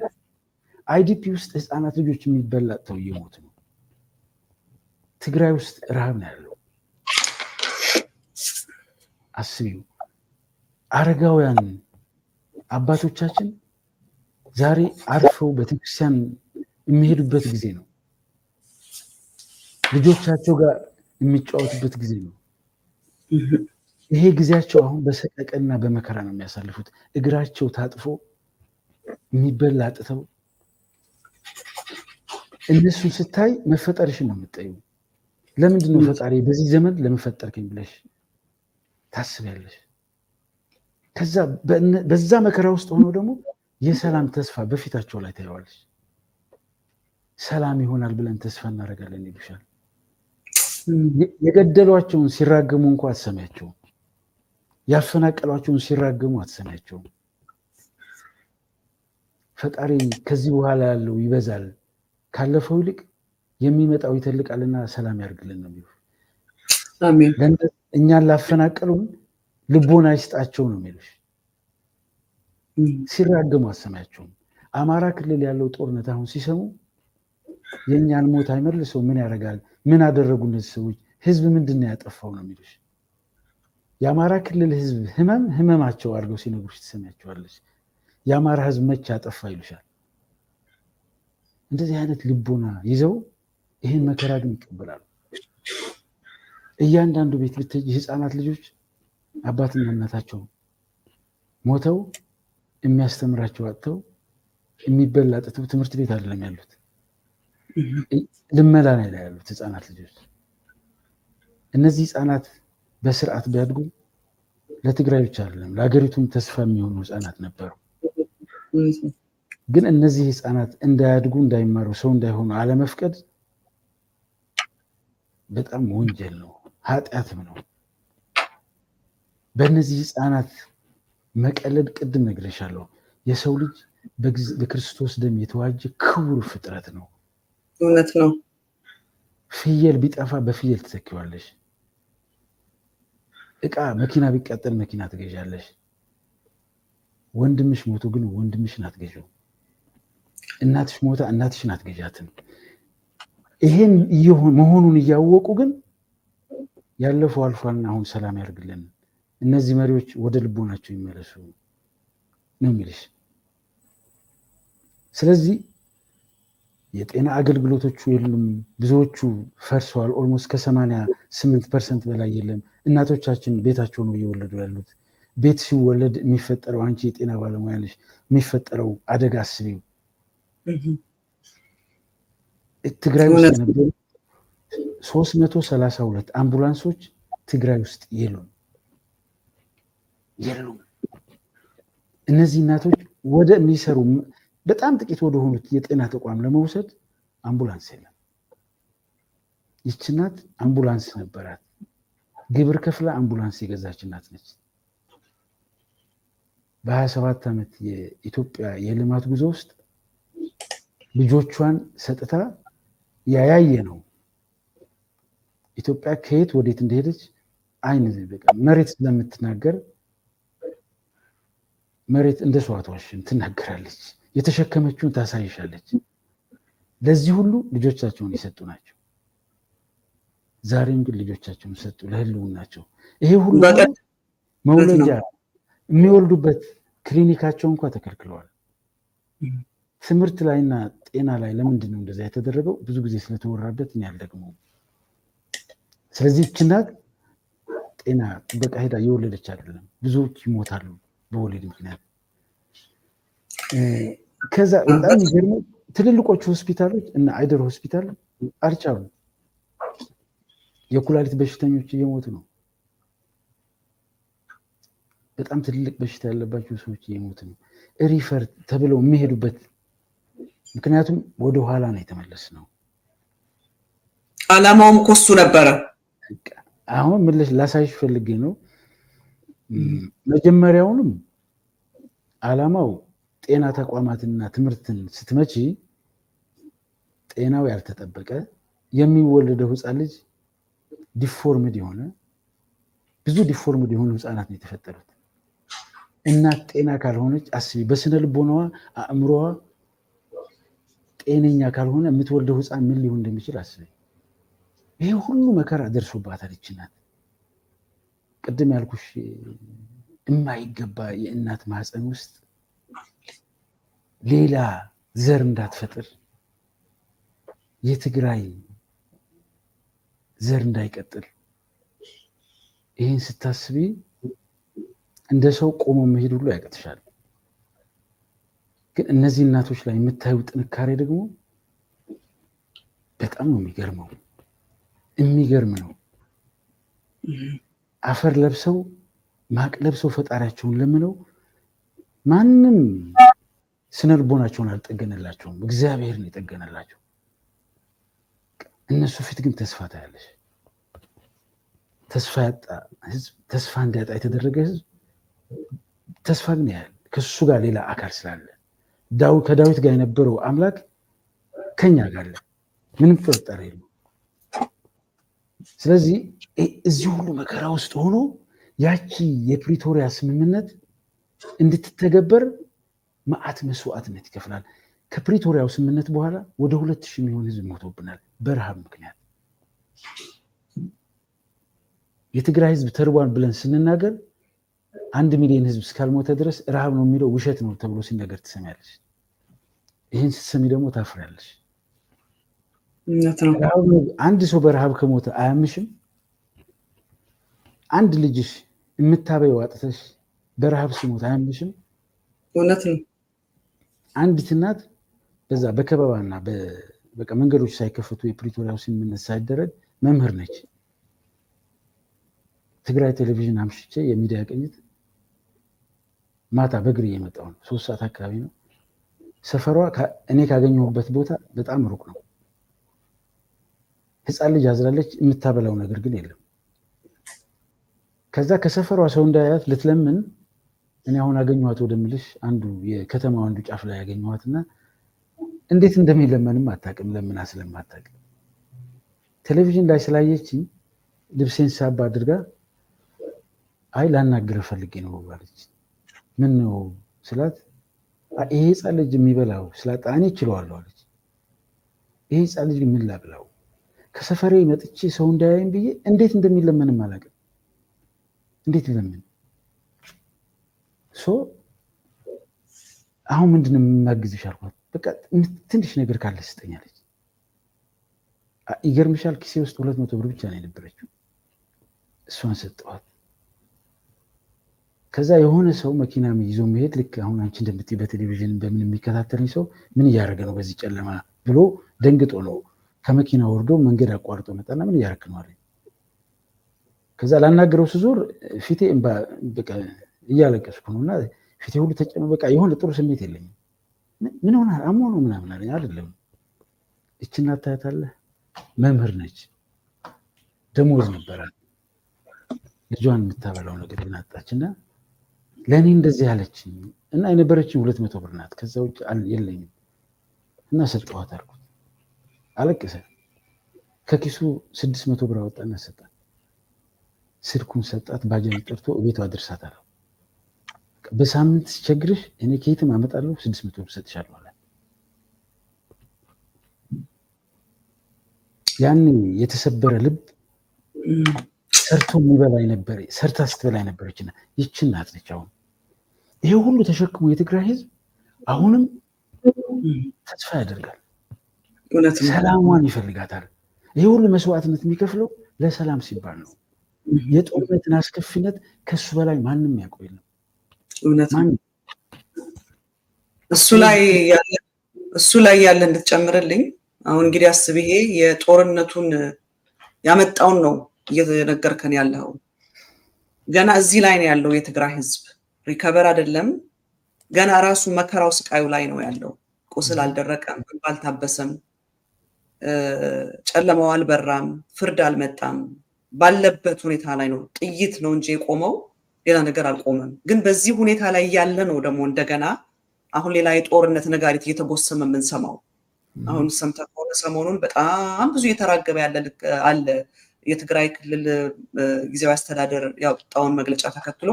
አይዲፒ ውስጥ ህፃናት ልጆች የሚበላተው እየሞቱ ነው። ትግራይ ውስጥ ረሃብ ነው ያለው። አስቢው። አረጋውያን አባቶቻችን ዛሬ አርፈው ቤተክርስቲያን የሚሄዱበት ጊዜ ነው። ልጆቻቸው ጋር የሚጫወቱበት ጊዜ ነው። ይሄ ጊዜያቸው አሁን በሰቀቀና በመከራ ነው የሚያሳልፉት። እግራቸው ታጥፎ የሚበላ አጥተው እነሱን ስታይ መፈጠርሽን ነው የምትጠይው። ለምንድን ነው ፈጣሪ በዚህ ዘመን ለምን ፈጠርከኝ ብለሽ ታስቢያለሽ። ከዛ በዛ መከራ ውስጥ ሆኖ ደግሞ የሰላም ተስፋ በፊታቸው ላይ ታየዋለሽ። ሰላም ይሆናል ብለን ተስፋ እናደርጋለን ይሉሻል። የገደሏቸውን ሲራገሙ እንኳ አትሰሚያቸውም። ያፈናቀሏቸውን ሲራገሙ አትሰሚያቸውም። ፈጣሪ ከዚህ በኋላ ያለው ይበዛል፣ ካለፈው ይልቅ የሚመጣው ይተልቃልና ሰላም ያርግልን ነው የሚሉት። አሜን። እኛን ላፈናቀሉን ልቦና ይስጣቸው ነው የሚሉሽ። ሲራገሙ አትሰሚያቸውም። አማራ ክልል ያለው ጦርነት አሁን ሲሰሙ የእኛን ሞት አይመልሰው ምን ያደርጋል? ምን አደረጉ እነዚህ ሰዎች? ህዝብ ምንድን ነው ያጠፋው ነው የሚሉሽ። የአማራ ክልል ህዝብ ህመማቸው አድርገው ሲነግሩሽ ትሰሚያቸዋለች። የአማራ ህዝብ መቼ አጠፋ ይሉሻል። እንደዚህ አይነት ልቦና ይዘው ይህን መከራ ግን ይቀበላሉ። እያንዳንዱ ቤት ብትሄጂ ህፃናት ልጆች አባትና እናታቸው ሞተው የሚያስተምራቸው አጥተው የሚበላ አጥተው ትምህርት ቤት አይደለም ያሉት፣ ልመና ላይ ያሉት ህፃናት ልጆች። እነዚህ ህፃናት በስርዓት ቢያድጉ ለትግራይ ብቻ አይደለም ለሀገሪቱም ተስፋ የሚሆኑ ህፃናት ነበሩ። ግን እነዚህ ህፃናት እንዳያድጉ እንዳይማሩ ሰው እንዳይሆኑ አለመፍቀድ በጣም ወንጀል ነው፣ ኃጢአትም ነው። በእነዚህ ህፃናት መቀለድ ቅድም ነግሬሻለሁ። የሰው ልጅ በክርስቶስ ደም የተዋጀ ክቡር ፍጥረት ነው። እውነት ነው። ፍየል ቢጠፋ በፍየል ትተኪዋለሽ። እቃ መኪና ቢቃጠል መኪና ትገዣለሽ። ወንድምሽ ሞቶ ግን ወንድምሽን አትገዢው። እናትሽ ሞታ እናትሽን አትገዣትም። ይሄን መሆኑን እያወቁ ግን ያለፈው አልፏልና አሁን ሰላም ያርግልን፣ እነዚህ መሪዎች ወደ ልቦናቸው ይመለሱ ነው የሚልሽ። ስለዚህ የጤና አገልግሎቶቹ የሉም፣ ብዙዎቹ ፈርሰዋል። ኦልሞስት ከ88% በላይ የለም። እናቶቻችን ቤታቸው ነው እየወለዱ ያሉት። ቤት ሲወለድ የሚፈጠረው አንቺ የጤና ባለሙያ ነሽ፣ የሚፈጠረው አደጋ አስቢው። ትግራይ ውስጥ የነበሩ 332 አምቡላንሶች ትግራይ ውስጥ የሉም። እነዚህ እናቶች ወደ የሚሰሩ በጣም ጥቂት ወደ ሆኑት የጤና ተቋም ለመውሰድ አምቡላንስ የለም። ይህች እናት አምቡላንስ ነበራት፣ ግብር ከፍላ አምቡላንስ የገዛች እናት ነች። በ27 ዓመት የኢትዮጵያ የልማት ጉዞ ውስጥ ልጆቿን ሰጥታ ያያየ ነው። ኢትዮጵያ ከየት ወዴት እንደሄደች አይን በቃ መሬት ስለምትናገር መሬት እንደ ሰው አትዋሽም፣ ትናገራለች። የተሸከመችውን ታሳይሻለች። ለዚህ ሁሉ ልጆቻቸውን የሰጡ ናቸው። ዛሬም ግን ልጆቻቸውን ሰጡ ለህልውናቸው። ይሄ ሁሉ መውለጃ የሚወልዱበት ክሊኒካቸው እንኳ ተከልክለዋል። ትምህርት ላይና ጤና ላይ ለምንድን ነው እንደዛ የተደረገው? ብዙ ጊዜ ስለተወራበት እኔ አልደግመውም። ስለዚህ ይህች እናት ጤና ጥበቃ ሄዳ የወለደች አይደለም። ብዙዎች ይሞታሉ በወሊድ ምክንያት። ከዛ በጣም የሚገርመው ትልልቆቹ ሆስፒታሎች እና አይደር ሆስፒታል አልቻሉም። የኩላሊት በሽተኞች እየሞቱ ነው። በጣም ትልልቅ በሽታ ያለባቸው ሰዎች እየሞቱ ነው። ሪፈር ተብለው የሚሄዱበት ምክንያቱም ወደ ኋላ ነው የተመለስ ነው። አላማውም ኮሱ ነበረ። አሁን ምልሽ ላሳይሽ ፈልጌ ነው። መጀመሪያውንም አላማው ጤና ተቋማትና ትምህርትን ስትመጪ ጤናው ያልተጠበቀ የሚወለደው ህፃን ልጅ ዲፎርምድ የሆነ ብዙ ዲፎርምድ የሆኑ ህፃናት ነው የተፈጠሩት። እናት ጤና ካልሆነች አስቢ፣ በስነ ልቦናዋ አእምሮዋ ጤነኛ ካልሆነ የምትወልደው ህፃን ምን ሊሆን እንደሚችል አስቢ። ይሄ ሁሉ መከራ ደርሶባታል ይህች እናት። ቅድም ያልኩሽ የማይገባ የእናት ማህፀን ውስጥ ሌላ ዘር እንዳትፈጥር የትግራይ ዘር እንዳይቀጥል ይህን ስታስቢ እንደ ሰው ቆሞ መሄድ ሁሉ ያቀትሻል። ግን እነዚህ እናቶች ላይ የምታዩ ጥንካሬ ደግሞ በጣም ነው የሚገርም ነው። አፈር ለብሰው ማቅ ለብሰው ፈጣሪያቸውን ለምነው ማንም ስነልቦናቸውን አልጠገነላቸውም፣ እግዚአብሔር ነው የጠገነላቸው። እነሱ ፊት ግን ተስፋ ታያለሽ። ተስፋ ያጣ ህዝብ፣ ተስፋ እንዲያጣ የተደረገ ህዝብ ተስፋ ግን ያያል፣ ከሱ ጋር ሌላ አካል ስላለ። ከዳዊት ጋር የነበረው አምላክ ከኛ ጋር አለ፣ ምንም ጥርጥር የለውም። ስለዚህ እዚህ ሁሉ መከራ ውስጥ ሆኖ ያቺ የፕሪቶሪያ ስምምነት እንድትተገበር መዓት መስዋዕትነት ይከፍላል። ከፕሪቶሪያው ስምምነት በኋላ ወደ 2000 የሚሆን ህዝብ ሞቶብናል በረሃብ ምክንያት። የትግራይ ህዝብ ተርቧን ብለን ስንናገር 1 ሚሊዮን ህዝብ እስካልሞተ ድረስ ረሃብ ነው የሚለው ውሸት ነው ተብሎ ሲነገር ትሰሚያለሽ። ይህን ስትሰሚ ደግሞ ታፍሪያለሽ። አንድ ሰው በረሃብ ከሞተ አያምሽም? አንድ ልጅሽ የምታበይው አጥተሽ በረሃብ ሲሞት አያምሽም? እውነት ነው። አንዲት እናት በዛ በከበባና በቃ መንገዶች ሳይከፈቱ የፕሪቶሪያው ስምምነት ሳይደረግ መምህር ነች። ትግራይ ቴሌቪዥን አምሽቼ የሚዲያ ቅኝት ማታ በእግሬ የመጣው 3 ሰዓት አካባቢ ነው። ሰፈሯ እኔ ካገኘሁበት ቦታ በጣም ሩቅ ነው። ህፃን ልጅ አዝላለች፣ የምታበላው ነገር ግን የለም። ከዛ ከሰፈሯ ሰው እንዳያት ልትለምን እኔ አሁን አገኘኋት ወደምልሽ አንዱ የከተማው አንዱ ጫፍ ላይ ያገኘኋትና እንዴት እንደሚለመንም አታውቅም፣ ለምና ስለማታውቅም ቴሌቪዥን ላይ ስላየችኝ ልብሴን ሳባ አድርጋ አይ ላናግርህ ፈልጌ ነው ባለች። ምን ነው ስላት ይሄ ህፃን ልጅ የሚበላው ስላጣ እኔ እችለዋለሁ አለች። ይሄ ህፃን ልጅ ምን ላብላው? ከሰፈሬ መጥቼ ሰው እንዳያይም ብዬ እንዴት እንደሚለመንም አላውቅም። እንዴት ይለምን? አሁን ምንድን ነው የማግዝሽ አልኳት። በቃ ትንሽ ነገር ካለ ስጠኛለች። ይገርምሻል፣ ኪሴ ውስጥ 200 ብር ብቻ ነው የነበረችው። እሷን ሰጠኋት። ከዛ የሆነ ሰው መኪና ይዞ መሄድ ልክ አሁን አንቺ እንደምትይ በቴሌቪዥን በምን የሚከታተልኝ ሰው ምን እያደረገ ነው በዚህ ጨለማ ብሎ ደንግጦ ነው ከመኪና ወርዶ መንገድ አቋርጦ መጣና ምን እያደረክ ነው አለኝ። ከዛ ላናገረው ስዞር ፊቴ በቃ እያለቀስኩ ነውና ፊቴ ሁሉ ተጨመ። በቃ የሆነ ጥሩ ስሜት የለኝም። ምን ሆነ አሞ ነው ምናምን አለኝ። አይደለም እቺ እናት ታያታለህ፣ መምህር ነች፣ ደሞዝ ነበራት፣ ልጇን የምታበላው ነገር እናጣችና ለእኔ እንደዚህ ያለችኝ እና የነበረችኝ 200 ብር ናት። ከዛ ውጭ የለኝም እና ሰጠኋት አልኩት። አለቀሰ። ከኪሱ 600 ብር አወጣና ሰጣት። ስልኩን ሰጣት። ባጃጅ ጠርቶ ቤቷ አድርሳት አለው። በሳምንት ሲቸግርሽ እኔ ከየትም አመጣለሁ 600 ብር ሰጥሻለሁ አለ። ያኔ የተሰበረ ልብ ሰርቶ የሚበላ ነበር፣ ሰርታ ስትበላ ነበረችና ይቺ እናት ነች። አሁን ይሄ ሁሉ ተሸክሞ የትግራይ ህዝብ አሁንም ተስፋ ያደርጋል፣ ሰላሟን ይፈልጋታል። ይሄ ሁሉ መስዋዕትነት የሚከፍለው ለሰላም ሲባል ነው። የጦርነትን አስከፊነት ከሱ በላይ ማንም ያውቀው የለም። እሱ ላይ ያለ እንድትጨምርልኝ። አሁን እንግዲህ አስብ፣ ይሄ የጦርነቱን ያመጣውን ነው እየነገርከን ያለው። ገና እዚህ ላይ ነው ያለው የትግራይ ህዝብ። ሪከቨር አይደለም፣ ገና ራሱ መከራው ስቃዩ ላይ ነው ያለው። ቁስል አልደረቀም፣ አልታበሰም፣ ጨለማው አልበራም፣ ፍርድ አልመጣም። ባለበት ሁኔታ ላይ ነው። ጥይት ነው እንጂ የቆመው ሌላ ነገር አልቆመም። ግን በዚህ ሁኔታ ላይ ያለ ነው ደግሞ እንደገና አሁን ሌላ የጦርነት ነጋሪት እየተጎሰመ የምንሰማው። አሁን ሰምተህ ከሆነ ሰሞኑን በጣም ብዙ እየተራገበ አለ። የትግራይ ክልል ጊዜያዊ አስተዳደር ያወጣውን መግለጫ ተከትሎ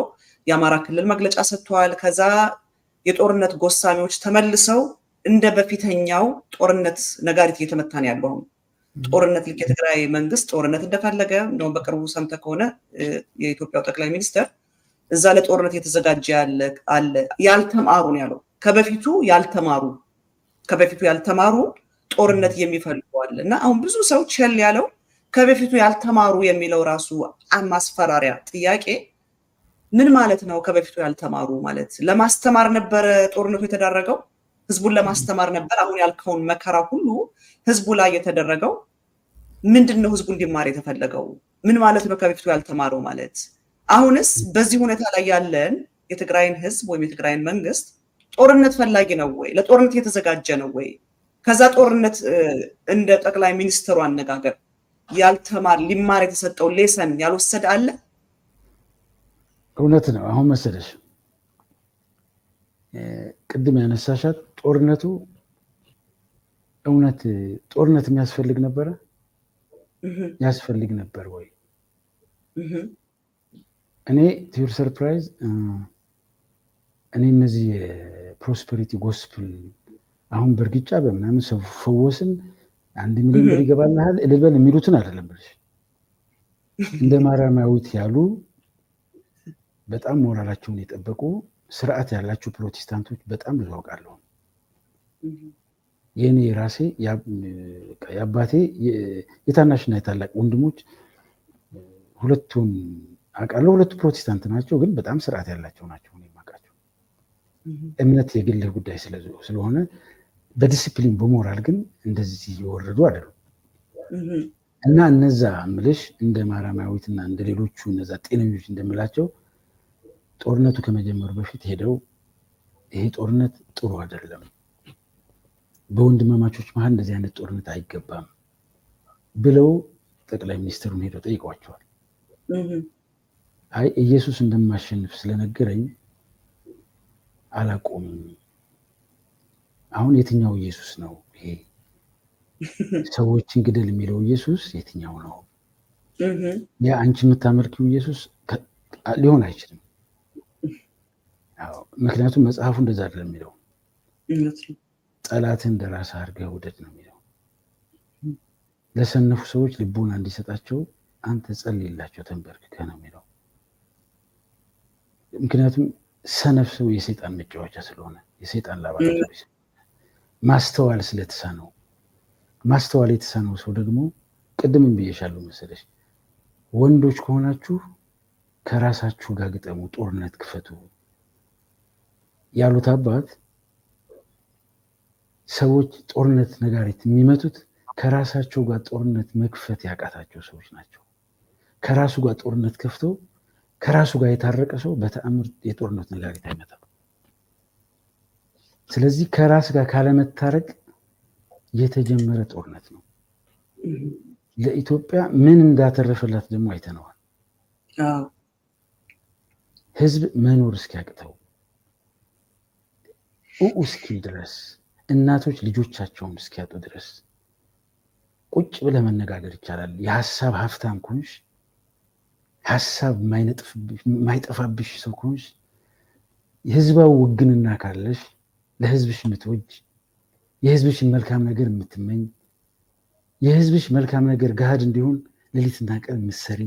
የአማራ ክልል መግለጫ ሰጥቷል። ከዛ የጦርነት ጎሳሚዎች ተመልሰው እንደ በፊተኛው ጦርነት ነጋሪት እየተመታን ያለው ጦርነት ልክ የትግራይ መንግስት ጦርነት እንደፈለገ እንደውም በቅርቡ ሰምተህ ከሆነ የኢትዮጵያው ጠቅላይ ሚኒስትር እዛ ለጦርነት የተዘጋጀ አለ ያልተማሩ ነው ያለው። ከበፊቱ ያልተማሩ ጦርነት የሚፈልገዋል እና አሁን ብዙ ሰው ቸል ያለው ከበፊቱ ያልተማሩ የሚለው ራሱ ማስፈራሪያ ጥያቄ ምን ማለት ነው? ከበፊቱ ያልተማሩ ማለት ለማስተማር ነበረ ጦርነቱ የተዳረገው። ህዝቡን ለማስተማር ነበር። አሁን ያልከውን መከራ ሁሉ ህዝቡ ላይ የተደረገው ምንድነው? ህዝቡ እንዲማር የተፈለገው ምን ማለት ነው? ከበፊቱ ያልተማረው ማለት አሁንስ በዚህ ሁኔታ ላይ ያለን የትግራይን ህዝብ ወይም የትግራይን መንግስት ጦርነት ፈላጊ ነው ወይ? ለጦርነት የተዘጋጀ ነው ወይ? ከዛ ጦርነት እንደ ጠቅላይ ሚኒስትሩ አነጋገር ሊማር የተሰጠው ሌሰን ያልወሰደ አለ? እውነት ነው። አሁን መሰለሽ ቅድም ያነሳሻት ጦርነቱ እውነት ጦርነት የሚያስፈልግ ነበረ? ያስፈልግ ነበር ወይ? እኔ ቲዩር ሰርፕራይዝ እኔ እነዚህ የፕሮስፐሪቲ ጎስፕል አሁን በእርግጫ በምናምን ሰው ፈወስን 1 ሚሊዮን ብር ይገባልሃል እልልበል የሚሉትን አይደለም ብለሽ እንደ ማርያማዊት ያሉ በጣም ሞራላቸውን የጠበቁ ስርዓት ያላቸው ፕሮቴስታንቶች በጣም ብዙ አውቃለሁ። የኔ ራሴ የአባቴ የታናሽና የታላቅ ወንድሞች ሁለቱን አውቃለሁ። ሁለቱ ፕሮቴስታንት ናቸው፣ ግን በጣም ስርዓት ያላቸው ናቸው። እኔ የማውቃቸው እምነት የግልህ ጉዳይ ስለሆነ በዲሲፕሊን በሞራል ግን እንደዚህ የወረዱ አይደሉም። እና እነዛ ምልሽ እንደ ማርያማዊትና እንደ ሌሎቹ እነዛ ጤነኞች እንደምላቸው ጦርነቱ ከመጀመሩ በፊት ሄደው ይሄ ጦርነት ጥሩ አይደለም፣ በወንድማማቾች መሀል እንደዚህ አይነት ጦርነት አይገባም ብለው ጠቅላይ ሚኒስትሩን ሄደው ጠይቋቸዋል። አይ ኢየሱስ እንደማሸንፍ ስለነገረኝ አላቆምም። አሁን የትኛው ኢየሱስ ነው ይሄ? ሰዎችን ግደል የሚለው ኢየሱስ የትኛው ነው? ያ አንቺ የምታመልኪው ኢየሱስ ሊሆን አይችልም። ምክንያቱም መጽሐፉ እንደዛ አይደለም የሚለው። ጠላትን እንደራስህ አድርገህ ውደድ ነው የሚለው። ለሰነፉ ሰዎች ልቦና እንዲሰጣቸው አንተ ጸልይላቸው ተንበርክከህ ነው የሚለው። ምክንያቱም ሰነፍ ሰው የሰይጣን መጫወቻ ስለሆነ የሰይጣን ላባላቶች ማስተዋል ስለተሳነው ማስተዋል የተሳነው ሰው ደግሞ ቅድምም ብዬሻለሁ መሰለሽ፣ ወንዶች ከሆናችሁ ከራሳችሁ ጋር ግጠሙ፣ ጦርነት ክፈቱ ያሉት አባት ሰዎች ጦርነት ነጋሪት የሚመቱት ከራሳቸው ጋር ጦርነት መክፈት ያቃታቸው ሰዎች ናቸው። ከራሱ ጋር ጦርነት ከፍቶ ከራሱ ጋር የታረቀ ሰው በተአምር የጦርነት ነጋሪት አይመታም። ስለዚህ ከራስ ጋር ካለመታረቅ የተጀመረ ጦርነት ነው። ለኢትዮጵያ ምን እንዳተረፈላት ደግሞ አይተነዋል። ህዝብ መኖር እስኪያቅተው እስኪል ድረስ እናቶች ልጆቻቸውን እስኪያጡ ድረስ ቁጭ ብለህ መነጋገር ይቻላል። የሀሳብ ሀብታም ከሆንሽ፣ ሀሳብ የማይጠፋብሽ ሰው ከሆንሽ፣ የህዝባዊ ውግንና ካለሽ፣ ለህዝብሽ የምትወጅ የህዝብሽን መልካም ነገር የምትመኝ የህዝብሽ መልካም ነገር ገሃድ እንዲሆን ሌሊትና ቀን የምትሰሪ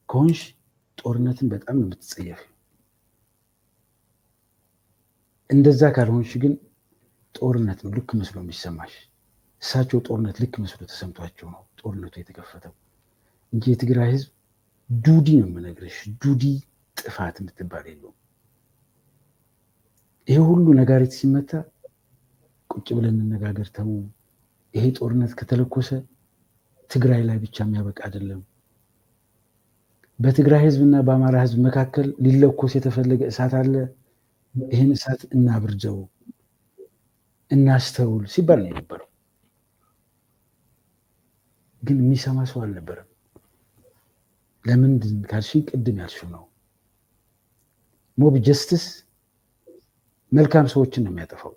ከሆንሽ ጦርነትን በጣም ነው የምትጸየፊ። እንደዛ ካልሆንሽ ግን ጦርነት ነው ልክ መስሎ የሚሰማሽ። እሳቸው ጦርነት ልክ መስሎ ተሰምቷቸው ነው ጦርነቱ የተከፈተው እንጂ የትግራይ ህዝብ ዱዲ ነው የምነግርሽ፣ ዱዲ ጥፋት የምትባል የለውም። ይሄ ሁሉ ነጋሪት ሲመታ ቁጭ ብለን እንነጋገር ተው። ይሄ ጦርነት ከተለኮሰ ትግራይ ላይ ብቻ የሚያበቃ አይደለም። በትግራይ ህዝብና በአማራ ህዝብ መካከል ሊለኮስ የተፈለገ እሳት አለ። ይህን እሳት እናብርጀው፣ እናስተውል ሲባል ነው የነበረው። ግን የሚሰማ ሰው አልነበረም። ለምንድን ካልሽኝ ቅድም ያልሽው ነው። ሞብ ጀስትስ መልካም ሰዎችን ነው የሚያጠፋው።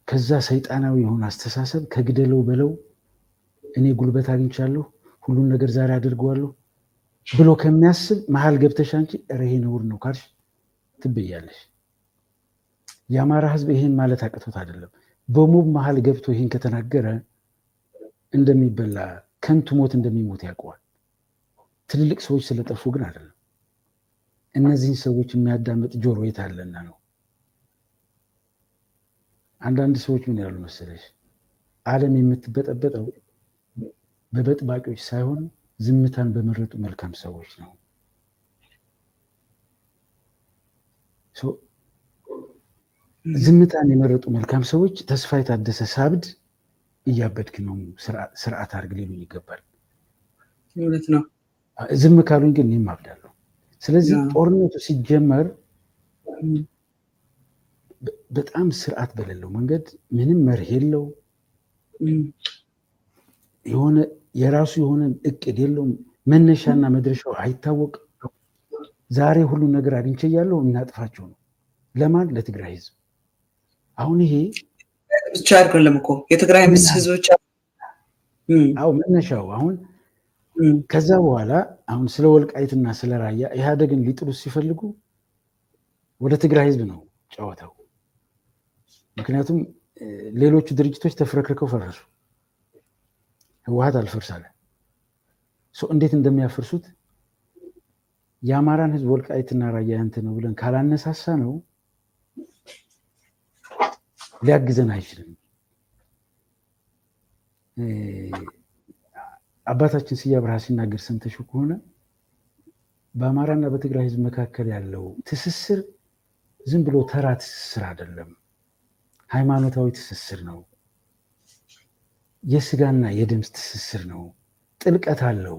ከዛ ሰይጣናዊ የሆነ አስተሳሰብ ከግደለው በለው እኔ ጉልበት አግኝቻለሁ ሁሉን ነገር ዛሬ አድርገዋለሁ ብሎ ከሚያስብ መሀል ገብተሽ አንቺ ይሄ ነውር ነው ካልሽ ትበያለሽ። የአማራ ህዝብ ይሄን ማለት አቅቶት አይደለም። በሞብ መሀል ገብቶ ይሄን ከተናገረ እንደሚበላ ከንቱ ሞት እንደሚሞት ያውቀዋል። ትልልቅ ሰዎች ስለጠፉ ግን አይደለም። እነዚህን ሰዎች የሚያዳምጥ ጆሮ የት አለና ነው። አንዳንድ ሰዎች ምን ያሉ መሰለሽ፣ ዓለም የምትበጠበጠው በበጥባቂዎች ሳይሆን ዝምታን በመረጡ መልካም ሰዎች ነው። ዝምታን የመረጡ መልካም ሰዎች ተስፋ የታደሰ ሳብድ እያበድክ ነው ስርዓት አድርግ ሊሉኝ ይገባል። እውነት ነው። ዝም ካሉኝ ግን እኔም አብዳለሁ። ስለዚህ ጦርነቱ ሲጀመር በጣም ስርዓት በሌለው መንገድ ምንም መርህ የለው፣ የሆነ የራሱ የሆነ እቅድ የለውም፣ መነሻና መድረሻው አይታወቅም። ዛሬ ሁሉን ነገር አግኝቼ እያለሁ እናጥፋቸው ነው። ለማን? ለትግራይ ህዝብ። አሁን ይሄ ብቻ አይደለም እኮ የትግራይ ህዝቦች መነሻው አሁን ከዛ በኋላ አሁን ስለ ወልቃይትና ስለ ራያ ኢህአዴግን ሊጥሉ ሲፈልጉ ወደ ትግራይ ህዝብ ነው ጨዋታው። ምክንያቱም ሌሎቹ ድርጅቶች ተፍረክርከው ፈረሱ፣ ህወሓት አልፈርሳለ። እንዴት እንደሚያፈርሱት የአማራን ህዝብ ወልቃይትና ራያ ያንተ ነው ብለን ካላነሳሳ ነው ሊያግዘን አይችልም። አባታችን ስዬ አብርሃ ሲናገር ሰምተሽ ከሆነ በአማራና በትግራይ ህዝብ መካከል ያለው ትስስር ዝም ብሎ ተራ ትስስር አይደለም፣ ሃይማኖታዊ ትስስር ነው፣ የስጋና የደም ትስስር ነው፣ ጥልቀት አለው።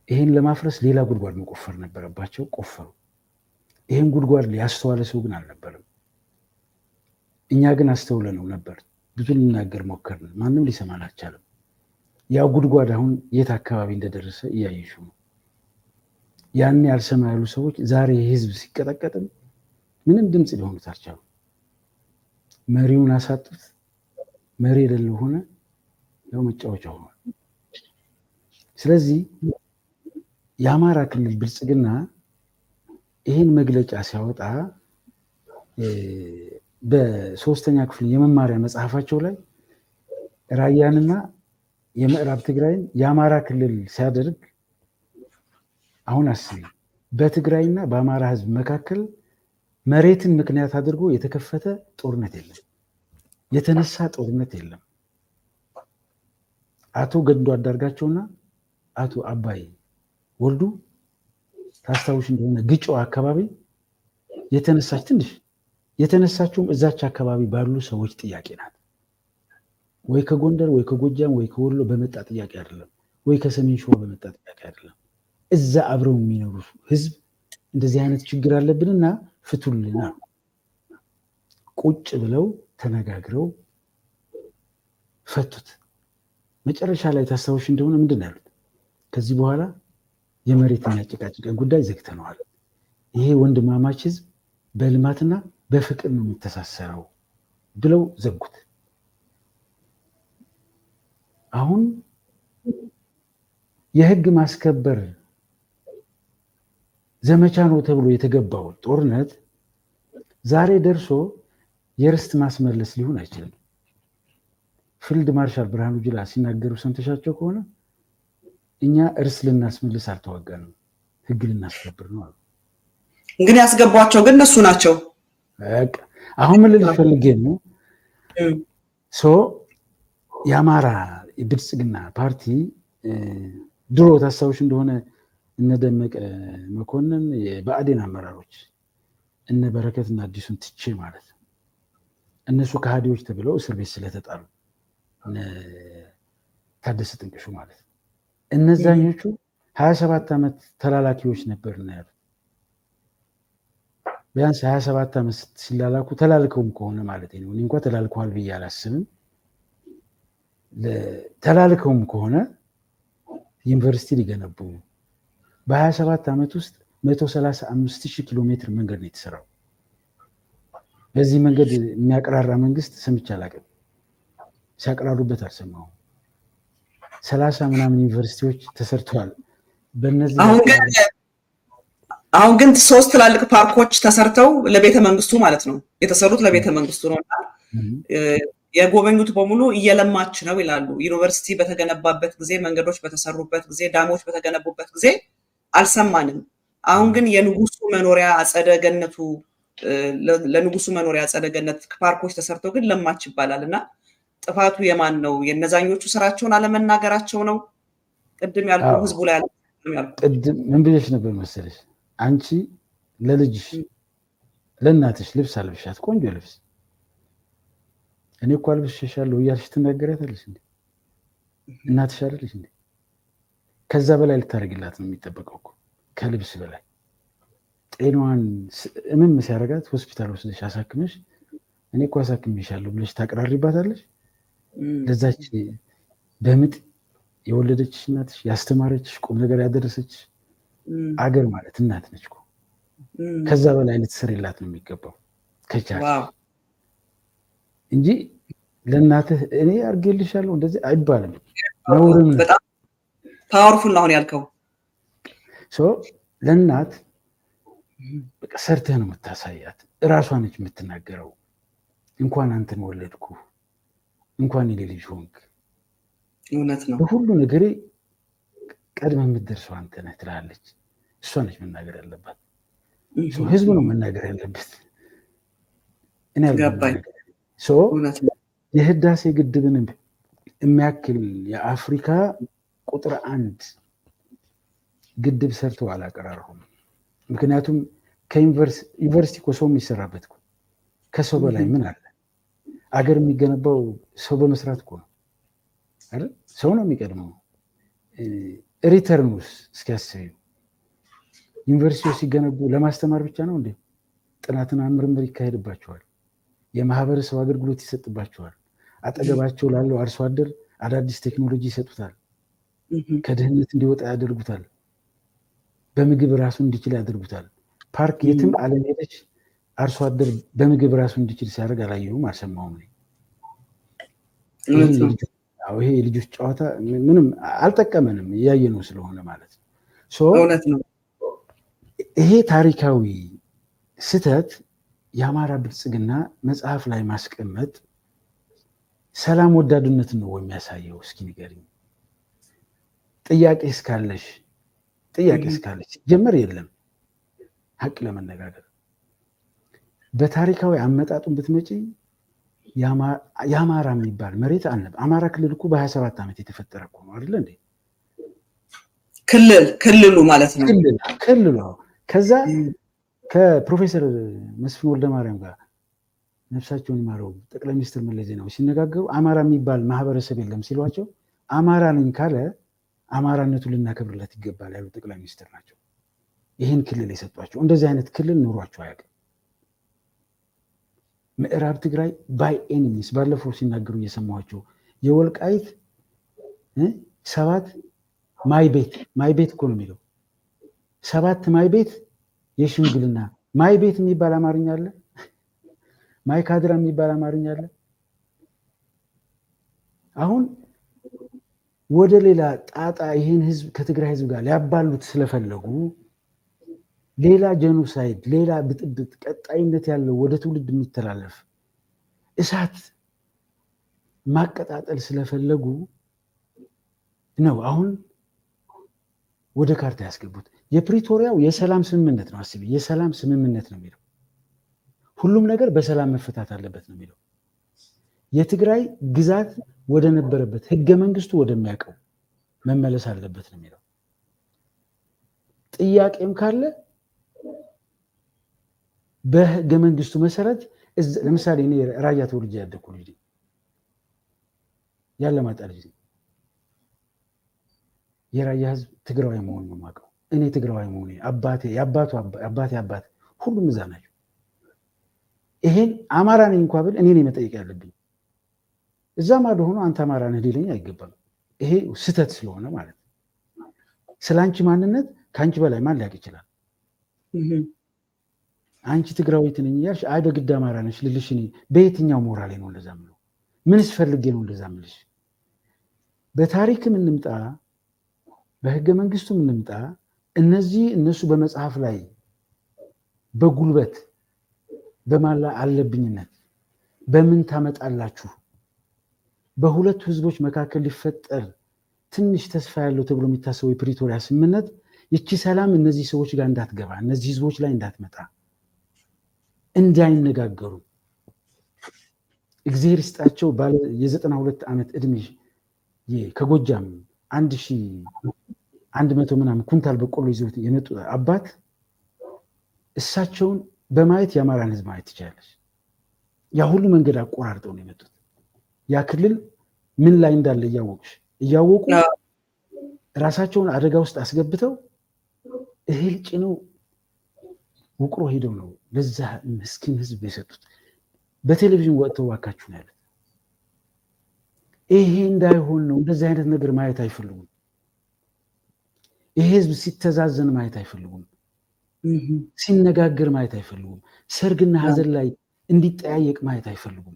ይህን ለማፍረስ ሌላ ጉድጓድ መቆፈር ነበረባቸው፣ ቆፈሩ። ይህን ጉድጓድ ያስተዋለ ሰው ግን አልነበረም። እኛ ግን አስተውለነው ነበር። ብዙ ልናገር ሞከርን፣ ማንም ሊሰማን አልቻለም። ያው ጉድጓድ አሁን የት አካባቢ እንደደረሰ እያየሹ ነው። ያን ያልሰማ ያሉ ሰዎች ዛሬ ህዝብ ሲቀጠቀጥም ምንም ድምፅ ሊሆኑት አልቻሉ። መሪውን አሳጡት፣ መሪ የሌለው ሆነ፣ ያው መጫወቻ ሆኗል። ስለዚህ የአማራ ክልል ብልጽግና ይህን መግለጫ ሲያወጣ በሶስተኛ ክፍል የመማሪያ መጽሐፋቸው ላይ ራያንና የምዕራብ ትግራይን የአማራ ክልል ሲያደርግ አሁን አስቢ፣ በትግራይና በአማራ ህዝብ መካከል መሬትን ምክንያት አድርጎ የተከፈተ ጦርነት የለም፣ የተነሳ ጦርነት የለም። አቶ ገዱ አንዳርጋቸውና አቶ አባይ ወልዱ ታስታውሽ እንደሆነ ግጮ አካባቢ የተነሳች ትንሽ የተነሳችውም እዛች አካባቢ ባሉ ሰዎች ጥያቄ ናት። ወይ ከጎንደር ወይ ከጎጃም ወይ ከወሎ በመጣ ጥያቄ አይደለም፣ ወይ ከሰሜን ሸዋ በመጣ ጥያቄ አይደለም። እዛ አብረው የሚኖሩ ህዝብ እንደዚህ አይነት ችግር አለብንና ፍቱልና ቁጭ ብለው ተነጋግረው ፈቱት። መጨረሻ ላይ ታስታውሽ እንደሆነ ምንድን ያሉት? ከዚህ በኋላ የመሬት የሚያጨቃጭቀን ጉዳይ ዘግተነዋል። ይሄ ወንድማማች ህዝብ በልማትና በፍቅር ነው የሚተሳሰረው ብለው ዘጉት። አሁን የህግ ማስከበር ዘመቻ ነው ተብሎ የተገባው ጦርነት ዛሬ ደርሶ የርስት ማስመለስ ሊሆን አይችልም። ፊልድ ማርሻል ብርሃኑ ጁላ ሲናገሩ ሰምተሻቸው ከሆነ እኛ እርስ ልናስመልስ አልተዋጋንም፣ ህግ ልናስከብር ነው አሉ። እንግዲህ ያስገቧቸው ግን እነሱ ናቸው። አሁን ምን ልል ፈልጌ ነው፣ የአማራ ብልጽግና ፓርቲ ድሮ ታስታውሽ እንደሆነ እነ ደመቀ መኮንን የብአዴን አመራሮች እነ በረከትና አዲሱን ትቼ ማለት እነሱ ከሃዲዎች ተብለው እስር ቤት ስለተጣሉ እነ ታደሰ ጥንቅሹ ማለት እነዛኞቹ 27 ዓመት ተላላኪዎች ነበር ነው ያሉት። ቢያንስ 27 ዓመት ሲላላኩ ተላልከውም ከሆነ ማለት ነው። እኔ እንኳን ተላልከዋል ብዬ አላስብም። ተላልከውም ከሆነ ዩኒቨርሲቲ ሊገነቡ በ27 ዓመት ውስጥ 135,000 ኪሎ ሜትር መንገድ ነው የተሰራው። በዚህ መንገድ የሚያቀራራ መንግስት ሰምቼ አላውቅም። ሲያቀራሩበት አልሰማሁም። 30 ምናምን ዩኒቨርሲቲዎች ተሰርተዋል። በእነዚህ አሁን ግን 3 ትላልቅ ፓርኮች ተሰርተው ለቤተ መንግስቱ ማለት ነው የተሰሩት፣ ለቤተ መንግስቱ ነው። የጎበኙት በሙሉ እየለማች ነው ይላሉ። ዩኒቨርሲቲ በተገነባበት ጊዜ፣ መንገዶች በተሰሩበት ጊዜ፣ ዳሞች በተገነቡበት ጊዜ አልሰማንም። አሁን ግን የንጉሱ መኖሪያ አጸደ ገነቱ ለንጉሱ መኖሪያ አጸደ ገነት ፓርኮች ተሰርተው ግን ለማች ይባላል። እና ጥፋቱ የማን ነው? የነዛኞቹ ስራቸውን አለመናገራቸው ነው? ቅድም ያልኩ ህዝቡ ላይ ቅድም ምን ብለሽ ነበር መሰለሽ? አንቺ ለልጅሽ ለእናትሽ ልብስ አልብሻት፣ ቆንጆ ልብስ እኔ እኮ አልብሼሻለሁ እያልሽ ትናገሪያታለሽ እንዴ? እናትሽ አይደለሽ እንዴ? ከዛ በላይ ልታደርግላት ነው የሚጠበቀው እኮ ከልብስ በላይ። ጤናዋን እምም ሲያደርጋት ሆስፒታል ወስደሽ አሳክመሽ እኔ እኮ አሳክሜሻለሁ ብለሽ ታቅራሪባታለሽ። ለዛች በምጥ የወለደችሽ እናትሽ ያስተማረችሽ ቁም ነገር ያደረሰች አገር ማለት እናት ነች እኮ። ከዛ በላይ ልትሰሪላት ነው የሚገባው ከቻልሽ እንጂ ለእናትህ እኔ አድርጌልሻለሁ እንደዚህ አይባልም። ነውርም በጣም ፓወርፉል አሁን ያልከው ለእናት በቃ ሰርተህ ነው የምታሳያት። እራሷ ነች የምትናገረው። እንኳን አንተን ወለድኩ፣ እንኳን የኔ ልጅ ሆንክ፣ እውነት ነው በሁሉ ነገሬ ቀድመህ የምትደርሰው አንተ ነህ ትላለች። እሷ ነች መናገር ያለባት። ህዝቡ ነው መናገር ያለበት። እኔ የህዳሴ ግድብን የሚያክል የአፍሪካ ቁጥር 1 ግድብ ሰርተው አላቀራረሁም። ምክንያቱም ከዩኒቨርሲቲ እኮ ሰው የሚሰራበት እኮ ከሰው በላይ ምን አለ? አገር የሚገነባው ሰው በመስራት እኮ ነው አይደል? ሰው ነው የሚቀድመው። ሪተርኑስ እስኪያስቢው ዩኒቨርሲቲዎች ሲገነቡ ለማስተማር ብቻ ነው እንዴ? ጥናትና ምርምር ይካሄድባቸዋል። የማህበረሰብ አገልግሎት ይሰጥባቸዋል። አጠገባቸው ላለው አርሶ አደር አዳዲስ ቴክኖሎጂ ይሰጡታል። ከድህነት እንዲወጣ ያደርጉታል። በምግብ ራሱ እንዲችል ያደርጉታል። ፓርክ የትም ዓለም ሄደች አርሶ አደር በምግብ ራሱ እንዲችል ሲያደርግ አላየሁም፣ አልሰማሁም። ይሄ የልጆች ጨዋታ ምንም አልጠቀመንም፣ እያየነው ስለሆነ ማለት ነው። ይሄ ታሪካዊ ስህተት የአማራ ብልጽግና መጽሐፍ ላይ ማስቀመጥ ሰላም ወዳድነትን ነው የሚያሳየው? እስኪ ንገሪኝ። ጥያቄ እስካለሽ ጀመር የለም። ሀቅ ለመነጋገር በታሪካዊ አመጣጡን ብትመጪ የአማራ የሚባል መሬት አልነበረ። አማራ ክልል እኮ በ27 ዓመት የተፈጠረ እኮ ነው አይደለ እንዴ? ክልሉ ማለት ነው። ክልሉ ከዛ ከፕሮፌሰር መስፍን ወልደማርያም ጋር ነፍሳቸውን ይማረው ጠቅላይ ሚኒስትር መለስ ዜናዊ ሲነጋገሩ አማራ የሚባል ማህበረሰብ የለም ሲሏቸው አማራ ነኝ ካለ አማራነቱን ልናከብርለት ይገባል ያሉ ጠቅላይ ሚኒስትር ናቸው። ይህን ክልል የሰጧቸው እንደዚህ አይነት ክልል ኖሯቸው አያውቅም። ምዕራብ ትግራይ ባይ ኤኒሚስ ባለፈው ሲናገሩ እየሰማኋቸው የወልቃይት 7 ማይ ቤት እኮ ነው የሚለው 7 ማይ ቤት የሽምግልና ማይ ቤት የሚባል አማርኛ አለ? ማይ ካድራ የሚባል አማርኛ አለ? አሁን ወደ ሌላ ጣጣ ይህን ህዝብ ከትግራይ ህዝብ ጋር ሊያባሉት ስለፈለጉ ሌላ ጄኖሳይድ፣ ሌላ ብጥብጥ፣ ቀጣይነት ያለው ወደ ትውልድ የሚተላለፍ እሳት ማቀጣጠል ስለፈለጉ ነው አሁን ወደ ካርታ ያስገቡት። የፕሪቶሪያው የሰላም ስምምነት ነው። አስቢ፣ የሰላም ስምምነት ነው የሚለው። ሁሉም ነገር በሰላም መፈታት አለበት ነው የሚለው። የትግራይ ግዛት ወደ ነበረበት ህገ መንግስቱ ወደሚያውቀው መመለስ አለበት ነው የሚለው። ጥያቄም ካለ በህገ መንግስቱ መሰረት ለምሳሌ እኔ ራያ ተወልጄ ያደግኩ ልጅ ያለማጣ ልጅ የራያ ህዝብ ትግራዋይ መሆኑን ነው የማውቀው። እኔ ትግራዋይ መሆኔ አባቴ አባት ሁሉም እዛ ናቸው። ይሄን አማራ ነኝ እንኳ ብል እኔ ነኝ መጠየቅ ያለብኝ። እዛ ማዶ ሆኖ አንተ አማራ ነህ ሊለኝ አይገባም። ይሄ ስህተት ስለሆነ ማለት ነው። ስለ አንቺ ማንነት ከአንቺ በላይ ማን ሊያውቅ ይችላል? አንቺ ትግራዊት ነኝ እያልሽ አይ በግድ አማራ ነሽ ልልሽ እኔ በየትኛው ሞራሌ ነው እንደዛ የምለው? ምንስ ፈልጌ ነው እንደዛ የምልሽ? በታሪክም እንምጣ በህገ መንግስቱም እንምጣ፣ እነሱ በመጽሐፍ ላይ በጉልበት በማላ አለብኝነት በምን ታመጣላችሁ? በሁለቱ ህዝቦች መካከል ሊፈጠር ትንሽ ተስፋ ያለው ተብሎ የሚታሰበው የፕሪቶሪያ ስምምነት ይቺ ሰላም እነዚህ ሰዎች ጋር እንዳትገባ፣ እነዚህ ህዝቦች ላይ እንዳትመጣ፣ እንዳይነጋገሩ እግዚአብሔር ይስጣቸው ባለ የ92 ዓመት ዕድሜ ከጎጃም 1100 ምናምን ኩንታል በቆሎ ይዘው የመጡ አባት እሳቸውን በማየት የአማራን ህዝብ ማየት ትችላለች። ያ ሁሉ መንገድ አቆራርጠው ነው የመጡት። ያ ክልል ምን ላይ እንዳለ እያወቁ ራሳቸውን አደጋ ውስጥ አስገብተው እህል ጭነው ውቅሮ ሄደው ነው ለዛ ምስኪን ህዝብ የሰጡት። በቴሌቪዥን ወጥተው ዋካችሁ ነው ያሉት። ይሄ እንዳይሆን ነው። እንደዚህ አይነት ነገር ማየት አይፈልጉም። ይሄ ህዝብ ሲተዛዘን ማየት አይፈልጉም። ሲነጋገር ማየት አይፈልጉም። ሰርግና ሀዘን ላይ እንዲጠያየቅ ማየት አይፈልጉም።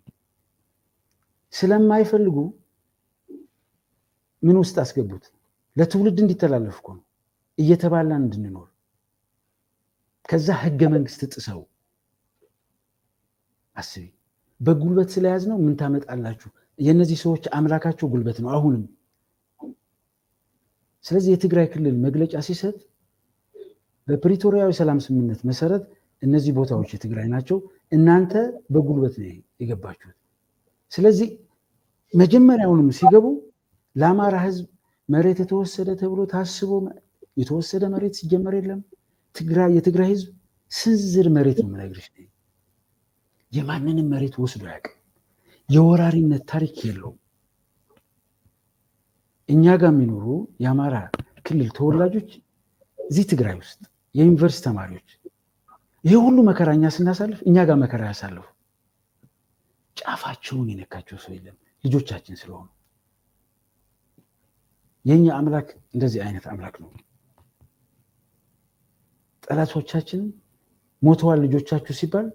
ስለማይፈልጉ ምን ውስጥ አስገቡት? ለትውልድ እንዲተላለፍ እኮ ነው፣ እየተባላን እንድንኖር። ከዛ ህገ መንግስት ጥሰው አስቢ። በጉልበት ስለያዝ ነው ምን ታመጣላችሁ? የነዚህ ሰዎች አምላካቸው ጉልበት ነው አሁንም። ስለዚህ የትግራይ ክልል መግለጫ ሲሰጥ በፕሪቶሪያዊ ሰላም ስምምነት መሰረት እነዚህ ቦታዎች የትግራይ ናቸው፣ እናንተ በጉልበት ነው የገባችሁት። ስለዚህ መጀመሪያውንም ሲገቡ ለአማራ ህዝብ መሬት የተወሰደ ተብሎ ታስቦ የተወሰደ መሬት ሲጀመር የለም። የትግራይ ህዝብ ስንዝር መሬት ነው የምነግርሽ። የማንንም መሬት ወስዶ አያውቅም። የወራሪነት ታሪክ የለውም። እኛ ጋር የሚኖሩ የአማራ ክልል ተወላጆች እዚህ ትግራይ ውስጥ የዩኒቨርሲቲ ተማሪዎች ይሄ ሁሉ መከራ እኛ ስናሳልፍ እኛ ጋር መከራ ያሳልፉ ጫፋቸውን የነካቸው ሰው የለም፣ ልጆቻችን ስለሆኑ። የኛ አምላክ እንደዚህ አይነት አምላክ ነው። ጠላቶቻችን ሞተዋል ልጆቻችሁ ሲባል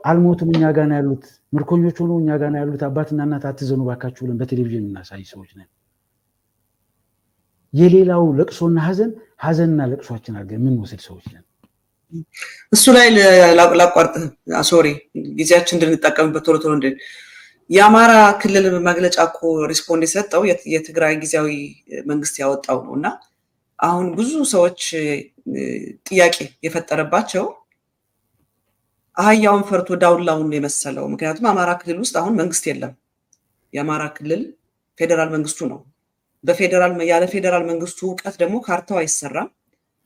አልሞቱም፣ እኛ ጋር ነው ያሉት፣ ምርኮኞች ሆነው እኛ ጋር ነው ያሉት፣ አባትና እናት አትዘኑ ባካችሁ ብለን በቴሌቪዥን እናሳይ ሰዎች ነን። የሌላው ለቅሶና ሀዘንና ለቅሷችን አድርገን ምን ወስድ ሰዎች ነን። እሱ ላይ ላቋርጥ፣ ሶሪ ጊዜያችን እንድንጠቀምበት ቶሎ ቶሎ እንድን የአማራ ክልል መግለጫ እኮ ሪስፖንድ የሰጠው የትግራይ ጊዜያዊ መንግስት ያወጣው ነው። እና አሁን ብዙ ሰዎች ጥያቄ የፈጠረባቸው አህያውን ፈርቶ ዳውላውን የመሰለው። ምክንያቱም አማራ ክልል ውስጥ አሁን መንግስት የለም። የአማራ ክልል ፌዴራል መንግስቱ ነው። ያለ ፌዴራል መንግስቱ እውቀት ደግሞ ካርታው አይሰራም።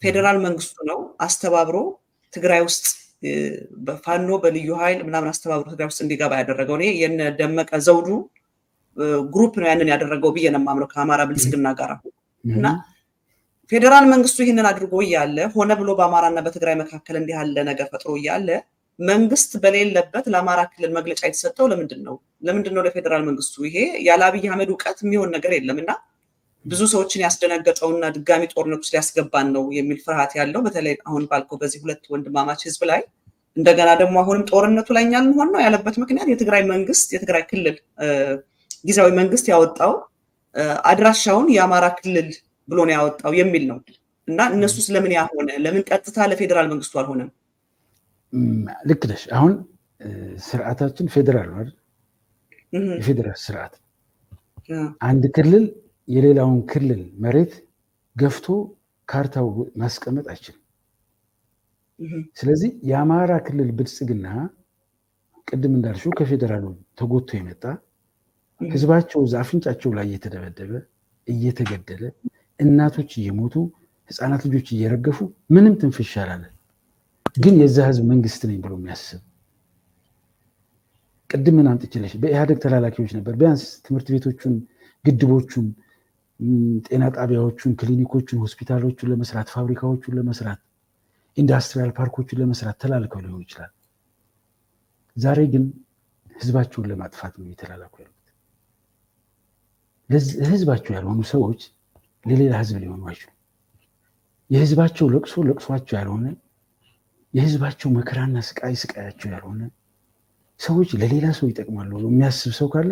ፌዴራል መንግስቱ ነው አስተባብሮ ትግራይ ውስጥ በፋኖ በልዩ ኃይል ምናምን አስተባብሮ ትግራይ ውስጥ እንዲገባ ያደረገው። እኔ የነ ደመቀ ዘውዱ ግሩፕ ነው ያንን ያደረገው ብዬ ነው የማምነው ከአማራ ብልጽግና ጋር። እና ፌዴራል መንግስቱ ይህንን አድርጎ እያለ ሆነ ብሎ በአማራና በትግራይ መካከል እንዲህ ያለ ነገር ፈጥሮ እያለ መንግስት በሌለበት ለአማራ ክልል መግለጫ የተሰጠው ለምንድን ነው? ለፌዴራል መንግስቱ? ይሄ ያለ አብይ አህመድ እውቀት የሚሆን ነገር የለም። እና ብዙ ሰዎችን ያስደነገጠውና ድጋሚ ጦርነት ውስጥ ሊያስገባን ነው የሚል ፍርሃት ያለው በተለይ አሁን ባልከው በዚህ ሁለት ወንድማማች ህዝብ ላይ እንደገና ደግሞ አሁንም ጦርነቱ ላይ እኛ ልንሆን ነው ያለበት ምክንያት የትግራይ ክልል ጊዜያዊ መንግስት ያወጣው አድራሻውን የአማራ ክልል ብሎ ነው ያወጣው የሚል ነው። እና እነሱስ ለምን ያሆነ ለምን ቀጥታ ለፌዴራል መንግስቱ አልሆነም? ልክ ነሽ። አሁን ስርዓታችን ፌዴራል ነው አይደል? የፌዴራል ስርዓት አንድ ክልል የሌላውን ክልል መሬት ገፍቶ ካርታው ማስቀመጥ አይችልም። ስለዚህ የአማራ ክልል ብልጽግና ቅድም እንዳልሽው ከፌዴራሉ ተጎቶ የመጣ ህዝባቸው አፍንጫቸው ላይ እየተደበደበ እየተገደለ እናቶች እየሞቱ ህፃናት ልጆች እየረገፉ ምንም ትንፍሽ አላለ። ግን የዛ ህዝብ መንግስት ነኝ ብሎ የሚያስብ ቅድም ምን አምጥችለሽ በኢህአደግ ተላላኪዎች ነበር ቢያንስ ትምህርት ቤቶቹን፣ ግድቦቹን፣ ጤና ጣቢያዎቹን፣ ክሊኒኮቹን፣ ሆስፒታሎቹን ለመስራት፣ ፋብሪካዎቹን ለመስራት፣ ኢንዱስትሪያል ፓርኮቹን ለመስራት ተላልከው ሊሆን ይችላል። ዛሬ ግን ህዝባቸውን ለማጥፋት ነው እየተላላኩ ያሉት። ህዝባቸው ያልሆኑ ሰዎች ለሌላ ህዝብ ሊሆኑ አይችሉም። የህዝባቸው ለቅሶ ለቅሷቸው ያልሆነ፣ የህዝባቸው መከራና ስቃያቸው ያልሆነ ሰዎች ለሌላ ሰው ይጠቅማሉ ብሎ የሚያስብ ሰው ካለ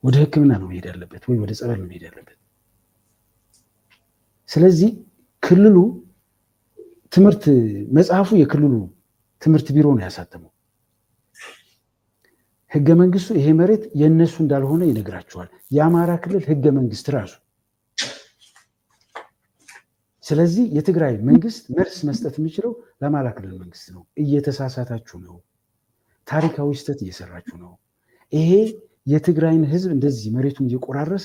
ወደ ሕክምና ነው መሄድ ያለበት ወይ ወደ ጸበል ነው መሄድ ያለበት። ስለዚህ ክልሉ ትምህርት መጽሐፉ የክልሉ ትምህርት ቢሮ ነው ያሳተመው። ህገ መንግስቱ ይሄ መሬት የነሱ እንዳልሆነ ይነግራቸዋል። የአማራ ክልል ህገ መንግስት ራሱ። ስለዚህ የትግራይ መንግስት መልስ መስጠት የሚችለው ለአማራ ክልል መንግስት ነው። እየተሳሳታችሁ ነው፣ ታሪካዊ ስህተት እየሰራችሁ ነው። ይሄ የትግራይን ህዝብ እንደዚህ መሬቱን እየቆራረስ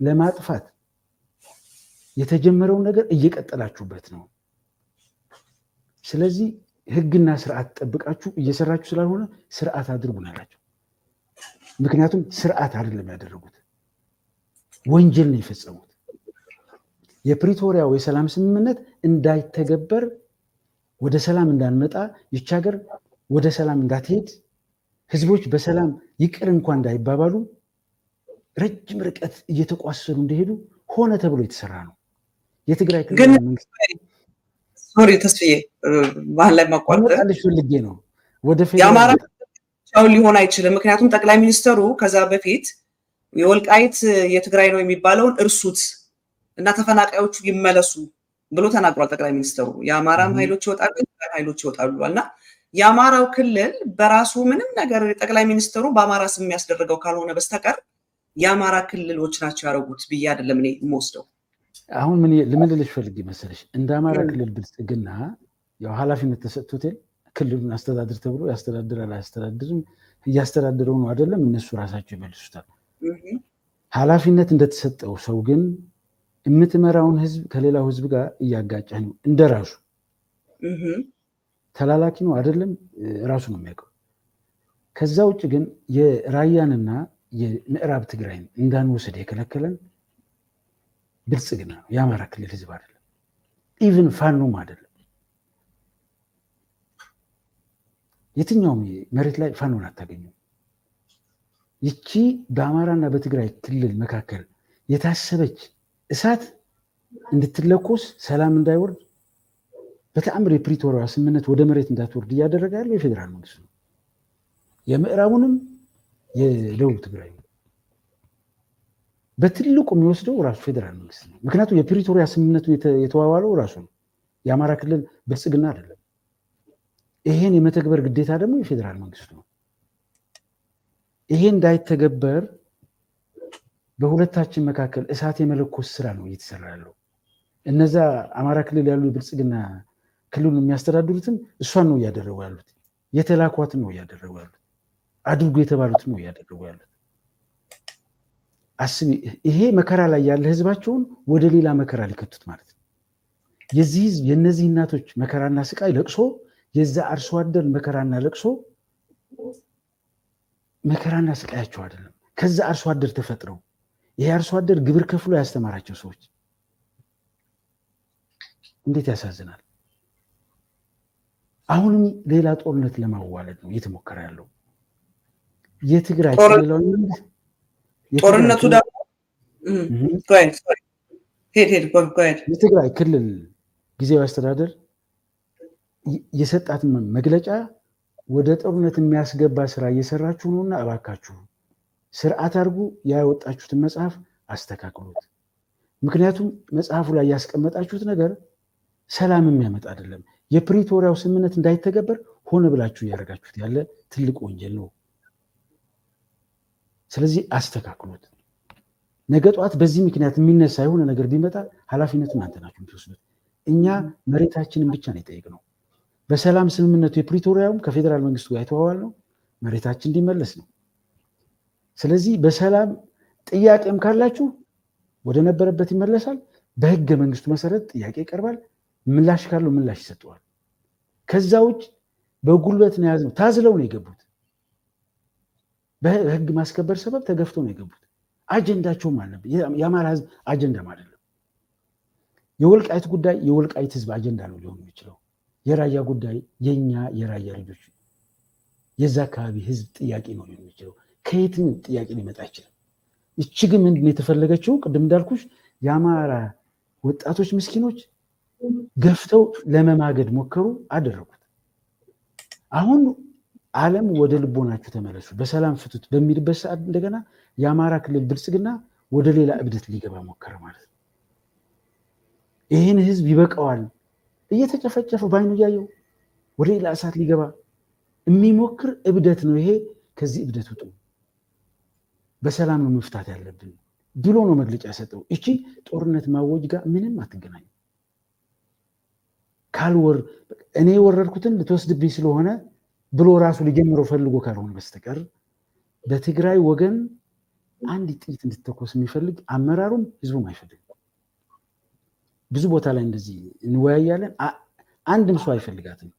ለማጥፋት የተጀመረውን ነገር እየቀጠላችሁበት ነው። ስለዚህ ህግና ስርዓት ጠብቃችሁ እየሰራችሁ ስላልሆነ ስርዓት አድርጉን አላቸው። ምክንያቱም ስርዓት አይደለም ያደረጉት፣ ወንጀል ነው የፈጸሙት። የፕሪቶሪያው የሰላም ስምምነት እንዳይተገበር፣ ወደ ሰላም እንዳንመጣ፣ ይች ሀገር ወደ ሰላም እንዳትሄድ፣ ህዝቦች በሰላም ይቅር እንኳን እንዳይባባሉ ረጅም ርቀት እየተቋሰሉ እንደሄዱ ሆነ ተብሎ የተሰራ ነው። የትግራይ ክልል መንግስት ሶሪ ተስፍዬ ባህል ላይ ማቋረጥ ፈልጌ ነው። ወደ የአማራ ሊሆን አይችልም። ምክንያቱም ጠቅላይ ሚኒስትሩ ከዛ በፊት የወልቃይት የትግራይ ነው የሚባለውን እርሱት እና ተፈናቃዮቹ ይመለሱ ብሎ ተናግሯል ጠቅላይ ሚኒስትሩ። የአማራም ኃይሎች ይወጣሉ፣ ኃይሎች ይወጣሉ እና የአማራው ክልል በራሱ ምንም ነገር ጠቅላይ ሚኒስትሩ በአማራ ስም የሚያስደርገው ካልሆነ በስተቀር የአማራ ክልሎች ናቸው ያደረጉት ብዬ አይደለም እኔ የምወስደው። አሁን ምን ልምልልሽ ፈልጌ መሰለሽ፣ እንደ አማራ ክልል ብልጽግና ያው ኃላፊነት ተሰጥቶት ክልሉን አስተዳድር ተብሎ ያስተዳድራል አያስተዳድርም፣ እያስተዳደረው ነው አይደለም፣ እነሱ ራሳቸው ይመልሱታል። ኃላፊነት እንደተሰጠው ሰው ግን የምትመራውን ህዝብ ከሌላው ህዝብ ጋር እያጋጨ ነው። እንደራሱ ተላላኪ ነው አይደለም፣ ራሱ ነው የሚያውቀው። ከዛ ውጭ ግን የራያንና የምዕራብ ትግራይን እንዳንወስድ የከለከለን ብልጽግና ነው፣ የአማራ ክልል ህዝብ አይደለም። ኢቭን ፋኖም አይደለም። የትኛውም መሬት ላይ ፋኖን አታገኙም። ይቺ በአማራና በትግራይ ክልል መካከል የታሰበች እሳት እንድትለኮስ ሰላም እንዳይወርድ በተአምር የፕሪቶሪያ ስምምነት ወደ መሬት እንዳትወርድ እያደረገ ያለው የፌዴራል መንግስት ነው። የምዕራቡንም የደቡብ ትግራይ በትልቁ የሚወስደው ራሱ ፌዴራል መንግስት ነው። ምክንያቱም የፕሪቶሪያ ስምምነቱ የተዋዋለው ራሱ ነው፣ የአማራ ክልል ብልጽግና አይደለም። ይሄን የመተግበር ግዴታ ደግሞ የፌዴራል መንግስቱ ነው። ይሄ እንዳይተገበር በሁለታችን መካከል እሳት የመለኮስ ስራ ነው እየተሰራ ያለው። እነዛ አማራ ክልል ያሉ የብልጽግና ክልሉን የሚያስተዳድሩትን እሷን ነው እያደረጉ ያሉት። የተላኳትን ነው እያደረጉ ያሉት። አድርጎ የተባሉትን ነው እያደረጉ ያሉት። አስቢ፣ ይሄ መከራ ላይ ያለ ህዝባቸውን ወደ ሌላ መከራ ሊከቱት ማለት ነው። የዚህ ህዝብ የእነዚህ እናቶች መከራና ስቃይ ለቅሶ፣ የዛ አርሶ አደር መከራና ለቅሶ መከራና ስቃያቸው አይደለም። ከዛ አርሶ አደር ተፈጥረው ይሄ አርሶ አደር ግብር ከፍሎ ያስተማራቸው ሰዎች እንዴት ያሳዝናል። አሁንም ሌላ ጦርነት ለማዋለድ ነው እየተሞከረ ያለው። የትግራይ ጦርነቱ ደግሞ የትግራይ ክልል ጊዜያዊ አስተዳደር የሰጣት መግለጫ ወደ ጦርነት የሚያስገባ ስራ እየሰራችሁ ነውና እባካችሁ ስርዓት አድርጉ፣ ያወጣችሁትን መጽሐፍ አስተካክሉት። ምክንያቱም መጽሐፉ ላይ ያስቀመጣችሁት ነገር ሰላም የሚያመጣ አይደለም። የፕሪቶሪያው ስምምነት እንዳይተገበር ሆነ ብላችሁ እያደረጋችሁት ያለ ትልቅ ወንጀል ነው። ስለዚህ አስተካክሉት። ነገ ጠዋት በዚህ ምክንያት የሚነሳ የሆነ ነገር ቢመጣ ኃላፊነቱን እናንተ ናችሁ የምትወስዱት። እኛ መሬታችንን ብቻ ነው የጠየቅነው። በሰላም ስምምነቱ የፕሪቶሪያውም ከፌዴራል መንግስቱ ጋር የተዋዋል ነው መሬታችን እንዲመለስ ነው። ስለዚህ በሰላም ጥያቄም ካላችሁ ወደ ነበረበት ይመለሳል። በህገ መንግስቱ መሰረት ጥያቄ ይቀርባል። ምላሽ ካለው ምላሽ ይሰጠዋል። ከዛ ውጭ በጉልበት ነው ያዝነው። ታዝለው ነው የገቡት። በህግ ማስከበር ሰበብ ተገፍተው ነው የገቡት። አጀንዳቸውም አለበት። የአማራ ህዝብ አጀንዳም አይደለም። የወልቃይት ጉዳይ የወልቃይት ህዝብ አጀንዳ ነው ሊሆን የሚችለው። የራያ ጉዳይ የኛ የራያ ልጆች የዛ አካባቢ ህዝብ ጥያቄ ነው ሊሆን የሚችለው። ከየትም ጥያቄ ሊመጣ አይችልም። እቺ ግን ምንድን የተፈለገችው? ቅድም እንዳልኩሽ የአማራ ወጣቶች ምስኪኖች ገፍተው ለመማገድ ሞከሩ፣ አደረጉት። አሁን ዓለም ወደ ልቦናችሁ ተመለሱ፣ በሰላም ፍቱት በሚልበት ሰዓት እንደገና የአማራ ክልል ብልጽግና ወደ ሌላ እብደት ሊገባ ሞከረ ማለት ነው። ይህን ህዝብ ይበቃዋል እየተጨፈጨፈ ባይኑ እያየው ወደ ሌላ እሳት ሊገባ የሚሞክር እብደት ነው ይሄ። ከዚህ እብደት ውጡ፣ በሰላም ነው መፍታት ያለብን ብሎ ነው መግለጫ የሰጠው። እቺ ጦርነት ማወጅ ጋር ምንም አትገናኝ። እኔ የወረድኩትን ልትወስድብኝ ስለሆነ ብሎ ራሱ ሊጀምረው ፈልጎ ካልሆነ በስተቀር በትግራይ ወገን አንድ ጥይት እንድትተኮስ የሚፈልግ አመራሩም ህዝቡም አይፈልግም። ብዙ ቦታ ላይ እንደዚህ እንወያያለን። አንድም ሰው አይፈልጋትም።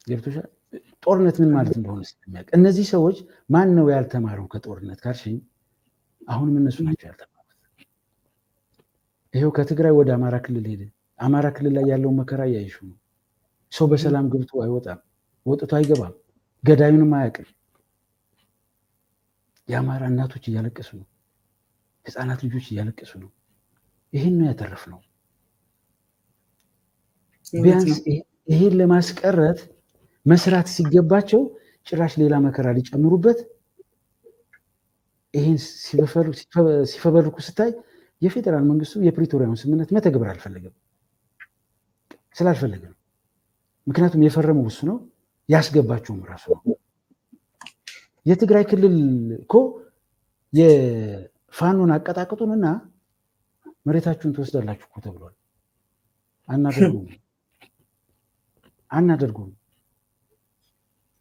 ገብቶሻል? ጦርነት ምን ማለት እንደሆነ ስለሚያውቅ እነዚህ ሰዎች ማን ነው ያልተማረው ከጦርነት ካልሽኝ አሁንም እነሱ ናቸው ያልተማሩት። ይሄው ከትግራይ ወደ አማራ ክልል ሄደ። አማራ ክልል ላይ ያለውን መከራ እያየሹ ነው። ሰው በሰላም ገብቶ አይወጣም፣ ወጥቶ አይገባም፣ ገዳዩንም አያውቅም። የአማራ እናቶች እያለቀሱ ነው፣ ህፃናት ልጆች እያለቀሱ ነው። ይህን ነው ያተረፍነው። ቢያንስ ይሄን ለማስቀረት መስራት ሲገባቸው ጭራሽ ሌላ መከራ ሊጨምሩበት ይሄን ሲፈበርኩ ስታይ የፌዴራል መንግስቱ የፕሪቶሪያውን ስምምነት መተግበር አልፈለገም። ስላልፈለገ ነው። ምክንያቱም የፈረመው እሱ ነው፣ ያስገባቸውም ራሱ ነው። የትግራይ ክልል እኮ የፋኖን አቀጣቅጡንና መሬታችሁን ትወስዳላችሁ እኮ ተብሏል። አናደርጉም።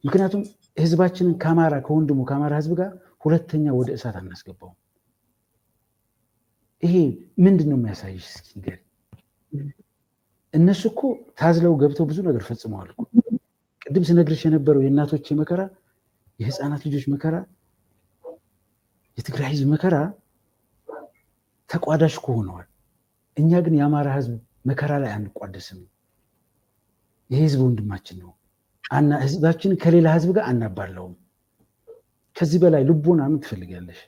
ምክንያቱም ህዝባችንን ከአማራ ከወንድሙ ከአማራ ህዝብ ጋር ሁለተኛ ወደ እሳት አናስገባውም። ይሄ ምንድን ነው የሚያሳይሽ? እስኪ ንገሪኝ። እነሱ እኮ ታዝለው ገብተው ብዙ ነገር ፈጽመዋል። ቅድም ስነግርሽ የነበረው የእናቶች መከራ፣ የህፃናት ልጆች መከራ፣ የትግራይ ህዝብ መከራ ተቋዳሽ እኮ ሆነዋል። እኛ ግን የአማራ ህዝብ መከራ ላይ አንቋደስም። ይህ ህዝብ ወንድማችን ነው። ህዝባችን ከሌላ ህዝብ ጋር አናባለውም። ከዚህ በላይ ልቦና ምን ትፈልጋለሽ?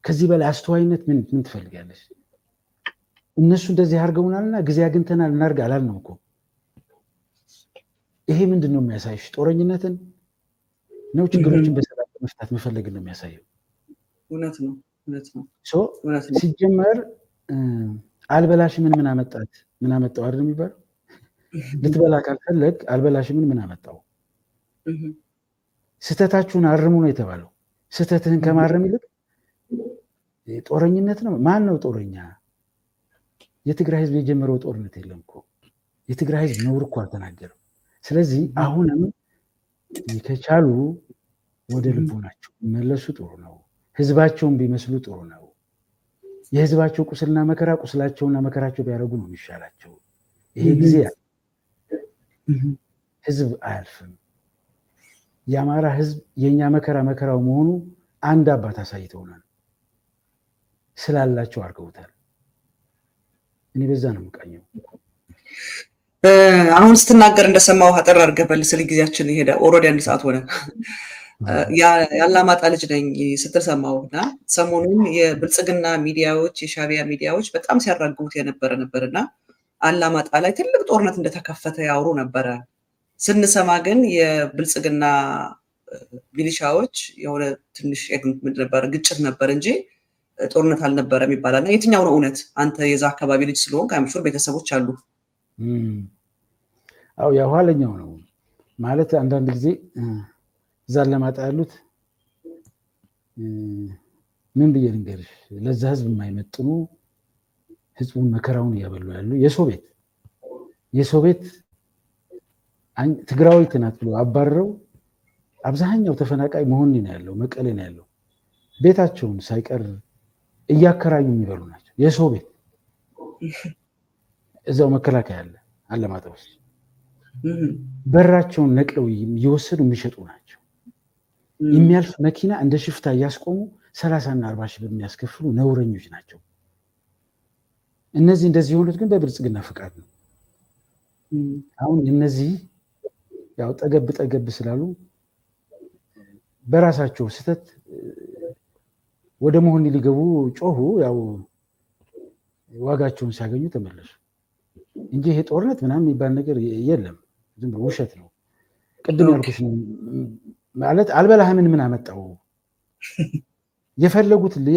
ከዚህ በላይ አስተዋይነት ምን ትፈልጋለሽ? እነሱ እንደዚህ አድርገውናልና ጊዜ አግኝተናል እናድርግ አላልነው እኮ። ይሄ ምንድን ነው የሚያሳይሽ? ጦረኝነትን ነው? ችግሮችን በሰላም መፍታት መፈለግን ነው የሚያሳየው። እውነት ነው። ሲጀመር አልበላሽ ምን አመጣት ምን አመጣው አይደል የሚባለው? ልትበላ ካልፈለግ አልበላሽ ምን አመጣው? ስህተታችሁን አርሙ ነው የተባለው። ስህተትህን ከማረም ይልቅ ጦረኝነት ነው። ማን ነው ጦረኛ? የትግራይ ህዝብ የጀመረው ጦርነት የለም እኮ። የትግራይ ህዝብ ነውር እኮ አልተናገረም። ስለዚህ አሁንም ከቻሉ ወደ ልቦናቸው መለሱ ጥሩ ነው። ህዝባቸውን ቢመስሉ ጥሩ ነው። የህዝባቸው ቁስልና መከራ ቁስላቸውና መከራቸው ቢያደርጉ ነው የሚሻላቸው። ይሄ ጊዜ ህዝብ አያልፍም። የአማራ ህዝብ የኛ መከራ መከራው መሆኑ አንድ አባት አሳይተውናል። ስላላቸው አድርገውታል። እኔ በዛ ነው የምቃኘው። አሁን ስትናገር እንደሰማው አጠር አድርገህ በልስልኝ፣ ጊዜያችን ይሄዳ ኦልሬዲ 1 ሰዓት ሆነ። የአላማጣ ልጅ ነኝ ስትል ሰማሁ እና ሰሞኑን የብልጽግና ሚዲያዎች የሻዕቢያ ሚዲያዎች በጣም ሲያራግቡት የነበረ ነበርና አላማጣ ላይ ትልቅ ጦርነት እንደተከፈተ ያወሩ ነበረ። ስንሰማ ግን የብልጽግና ሚሊሻዎች የሆነ ትንሽ ግጭት ነበር እንጂ ጦርነት አልነበረም ይባላል። እና የትኛው ነው እውነት? አንተ የዛ አካባቢ ልጅ ስለሆንክ አምሹር ቤተሰቦች አሉ። አዎ የኋለኛው ነው ማለት አንዳንድ ጊዜ እዛ አላማጣ ያሉት ምን ብዬ ልንገርሽ፣ ለዛ ህዝብ የማይመጥኑ ህዝቡን መከራውን እያበሉ ያሉ የሰው ቤት ትግራዊት ናት ብሎ አባረው አብዛኛው ተፈናቃይ መሆን ነው ያለው፣ መቀሌ ነው ያለው። ቤታቸውን ሳይቀር እያከራዩ የሚበሉ ናቸው። የሰው ቤት እዛው መከላከያ አለ አላማጣ ውስጥ። በራቸውን ነቅለው እየወሰዱ የሚሸጡ ናቸው። የሚያልፍ መኪና እንደ ሽፍታ እያስቆሙ 30 እና 40 ሺህ ብር የሚያስከፍሉ ነውረኞች ናቸው። እነዚህ እንደዚህ የሆኑት ግን በብልጽግና ፍቃድ ነው። አሁን እነዚህ ያው ጠገብ ስላሉ በራሳቸው ስህተት ወደ መሆን ሊገቡ ጮሁ። ያው ዋጋቸውን ሲያገኙ ተመለሱ እንጂ ይሄ ጦርነት ምናምን የሚባል ነገር የለም። ዝም ብሎ ውሸት ነው። ቅድም ያልኩሽ ነው ማለት አልበላህምን ምን አመጣው?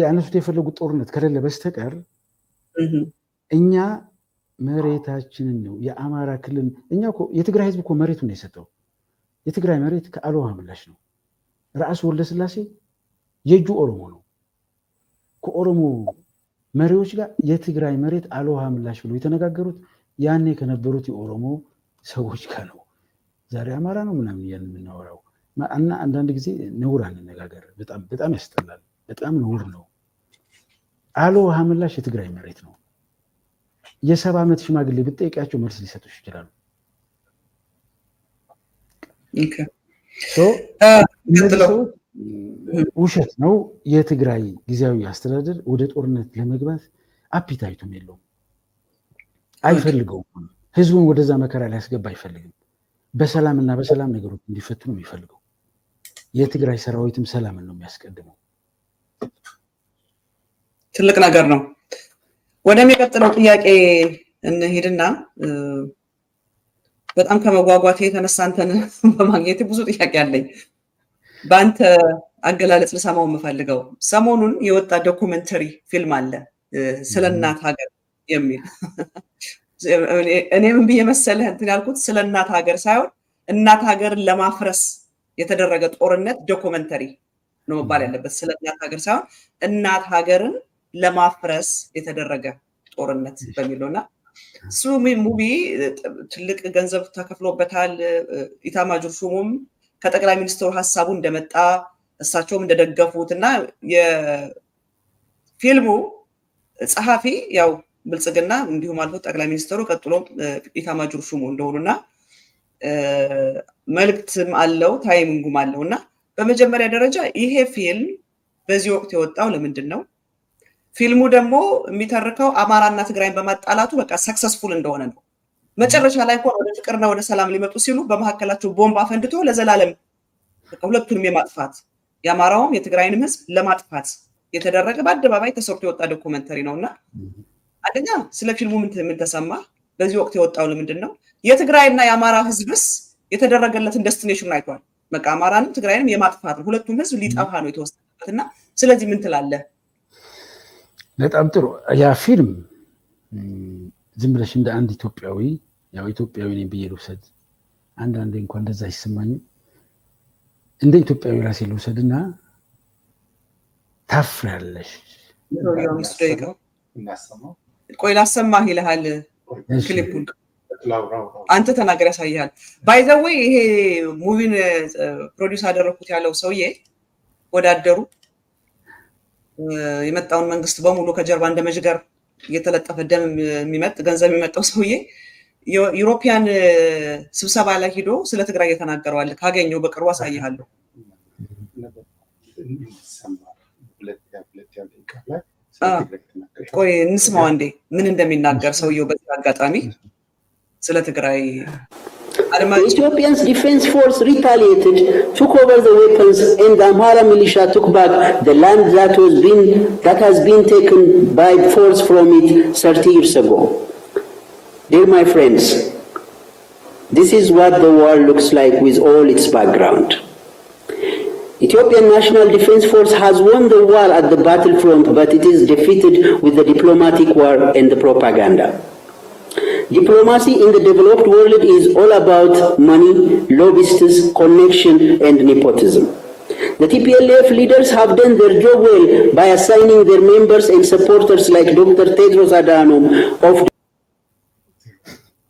ያነሱት የፈለጉት ጦርነት ከሌለ በስተቀር እኛ መሬታችንን ነው የአማራ ክልል እኛ እኮ የትግራይ ህዝብ እኮ መሬቱን ነው የሰጠው። የትግራይ መሬት ከአልዋ ምላሽ ነው። ራስ ወልደ ስላሴ የእጁ ኦሮሞ ነው። ከኦሮሞ መሪዎች ጋር የትግራይ መሬት አልዋ ምላሽ ብሎ የተነጋገሩት ያኔ ከነበሩት የኦሮሞ ሰዎች ጋር ነው። ዛሬ አማራ ነው ምናምን እያልን የምናወራው እና አንዳንድ ጊዜ ነውር አንነጋገር። በጣም ያስጠላል። በጣም ነውር ነው። አልዋ ምላሽ የትግራይ መሬት ነው። የ70 ዓመት ሽማግሌ ብትጠይቂያቸው መልስ ሊሰጡሽ ይችላሉ። ውሸት ነው። የትግራይ ጊዜያዊ አስተዳደር ወደ ጦርነት ለመግባት አፒታይቱም የለውም፣ አይፈልገውም። ህዝቡን ወደዛ መከራ ሊያስገባ አይፈልግም። በሰላምና በሰላም ነገሮች እንዲፈቱ ነው የሚፈልገው። የትግራይ ሰራዊትም ሰላምን ነው የሚያስቀድመው። ትልቅ ነገር ነው። ወደሚቀጥለው ጥያቄ እንሄድና በጣም ከመጓጓቴ የተነሳ አንተን በማግኘት ብዙ ጥያቄ አለኝ። በአንተ አገላለጽ ልሰማው የምፈልገው ሰሞኑን የወጣ ዶኩመንተሪ ፊልም አለ ስለ እናት ሀገር የሚል እኔ ምን ብዬ መሰለህ እንትን ያልኩት ስለ እናት ሀገር ሳይሆን እናት ሀገርን ለማፍረስ የተደረገ ጦርነት ዶኩመንተሪ ነው መባል ያለበት። ስለ እናት ሀገር ሳይሆን እናት ሀገርን ለማፍረስ የተደረገ ጦርነት በሚለውና እሱ ሙቪ ትልቅ ገንዘብ ተከፍሎበታል። ኢታማጆር ሹሙም ከጠቅላይ ሚኒስትሩ ሀሳቡ እንደመጣ እሳቸውም እንደደገፉት እና የፊልሙ ጸሐፊ ያው ብልጽግና እንዲሁም አልፎ ጠቅላይ ሚኒስትሩ ቀጥሎ ኢታማጆር ሹሙ እንደሆኑና መልእክትም አለው ታይሚንጉም አለውና በመጀመሪያ ደረጃ ይሄ ፊልም በዚህ ወቅት የወጣው ለምንድን ነው? ፊልሙ ደግሞ የሚተርከው አማራና ትግራይን በማጣላቱ በቃ ሰክሰስፉል እንደሆነ ነው። መጨረሻ ላይ እኮ ወደ ፍቅርና ወደ ሰላም ሊመጡ ሲሉ በመካከላቸው ቦምብ አፈንድቶ ለዘላለም በቃ ሁለቱንም የማጥፋት የአማራውም የትግራይንም ህዝብ ለማጥፋት የተደረገ በአደባባይ ተሰርቶ የወጣ ዶኩመንተሪ ነውና አንደኛ ስለ ፊልሙ ምን ተሰማ? በዚህ ወቅት የወጣው ለምንድን ነው? የትግራይና የአማራ ህዝብስ የተደረገለትን ዴስቲኔሽን አይቷል። በቃ አማራንም ትግራይንም የማጥፋት ነው፣ ሁለቱም ህዝብ ሊጠፋ ነው የተወሰነበትና ስለዚህ ምን ትላለህ? በጣም ጥሩ። ያ ፊልም ዝም ብለሽ እንደ አንድ ኢትዮጵያዊ ያው ኢትዮጵያዊ ነኝ ብዬ ልውሰድ፣ አንዳንዴ እንኳን እንደዛ አይሰማኝም፣ እንደ ኢትዮጵያዊ ራሴ ልውሰድና ታፍሪያለሽ። ቆይ ላሰማህ ይልሃል ክሊፑን አንተ ተናገር ያሳያል። ባይ ዘ ዌይ ይሄ ሙቪን ፕሮዲዩስ አደረኩት ያለው ሰውዬ ወዳደሩ የመጣውን መንግስት በሙሉ ከጀርባ እንደ መዥገር እየተለጠፈ ደም የሚመጥ ገንዘብ የሚመጣው ሰውዬ ዩሮፒያን ስብሰባ ላይ ሄዶ ስለ ትግራይ እየተናገረዋል። ካገኘው በቅርቡ አሳይሃለሁ። ቆይ እንስማው አንዴ ምን እንደሚናገር ሰውየው በዚህ አጋጣሚ ስለ ትግራይ። Ethiopia's defense force retaliated, took over the weapons, and the Amhara militia took back the land that has been taken by force from it 30 years ago. Dear my friends, this is what the war looks like with all its background. Ethiopian National Defense Force has won the war at the battlefront, but it is defeated with the diplomatic war and the propaganda. Diplomacy in the developed world is all about money, lobbyists, connection, and nepotism. The TPLF leaders have done their job well by assigning their members and supporters like Dr. Tedros Adhanom of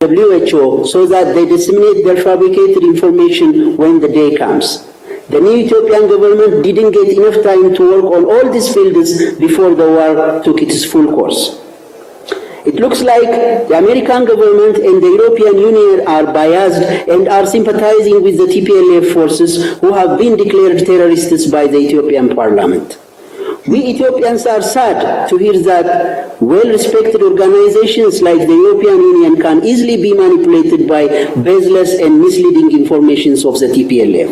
WHO so that they disseminate their fabricated information when the day comes. The new Ethiopian government didn't get enough time to work on all these fields before the war took its full course. It looks like the American government and the European Union are biased and are sympathizing with the TPLF forces who have been declared terrorists by the Ethiopian parliament. We Ethiopians are sad to hear that well-respected organizations like the European Union can easily be manipulated by baseless and misleading informations of the TPLF.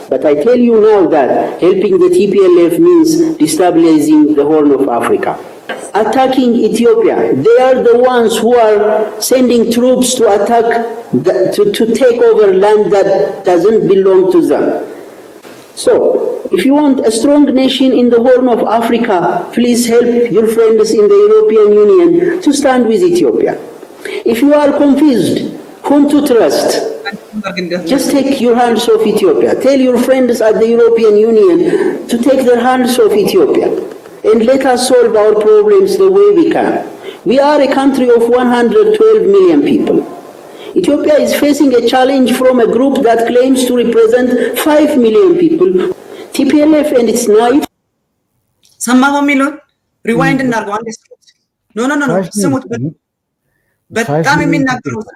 But I tell you now that helping the TPLF means destabilizing the Horn of Africa. Attacking Ethiopia. They are the ones who are sending troops to attack, to take over land that doesn't belong to them. So, if you want a strong nation in the Horn of Africa, please help your friends in the European Union to stand with Ethiopia. If you are confused whom to trust, just take your hands off Ethiopia. Tell your friends at the European Union to take their hands off Ethiopia. And let us solve our problems the way we can. We are a country of 112 million people. Ethiopia is facing a challenge from a group that claims to represent 5 million people. TPLF and its knife. ሰማኸው የሚለውን ሪዋይንድ እናድርገው አንዴ። ኖ ስሙት፣ በጣም የሚናገሩት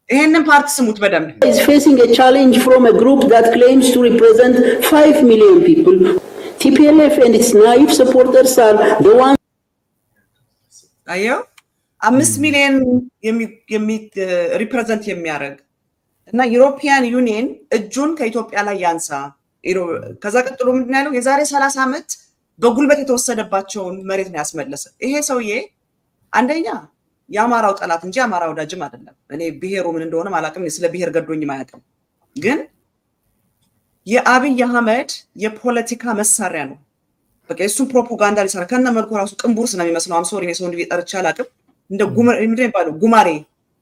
ይሄንን ፓርት ስሙት በደንብ is facing a challenge from a group that claims to represent 5 million people. TPLF and its naive supporters are the ones አየው 5 ሚሊዮን ሪፕሬዘንት የሚያደርግ እና ዩሮፒያን ዩኒየን እጁን ከኢትዮጵያ ላይ ያንሳ። ከዛ ቀጥሎ ምንድን ያለው የዛሬ 30 ዓመት በጉልበት የተወሰደባቸውን መሬት ነው ያስመለሰ። ይሄ ሰውዬ አንደኛ የአማራው ጠላት እንጂ አማራው ወዳጅም አይደለም። እኔ ብሔሩ ምን እንደሆነ ማላቅም፣ ስለ ብሔር ገዶኝ ማያውቅም። ግን የአብይ አህመድ የፖለቲካ መሳሪያ ነው። በቃ እሱ ፕሮፓጋንዳ ሊሰራ ከነ መልኩ ራሱ ቅንቡርስ ነው የሚመስለው። አም ሶሪ ሰው እንዲህ ጠርቻ አላቅም። እንደ ምንድን ነው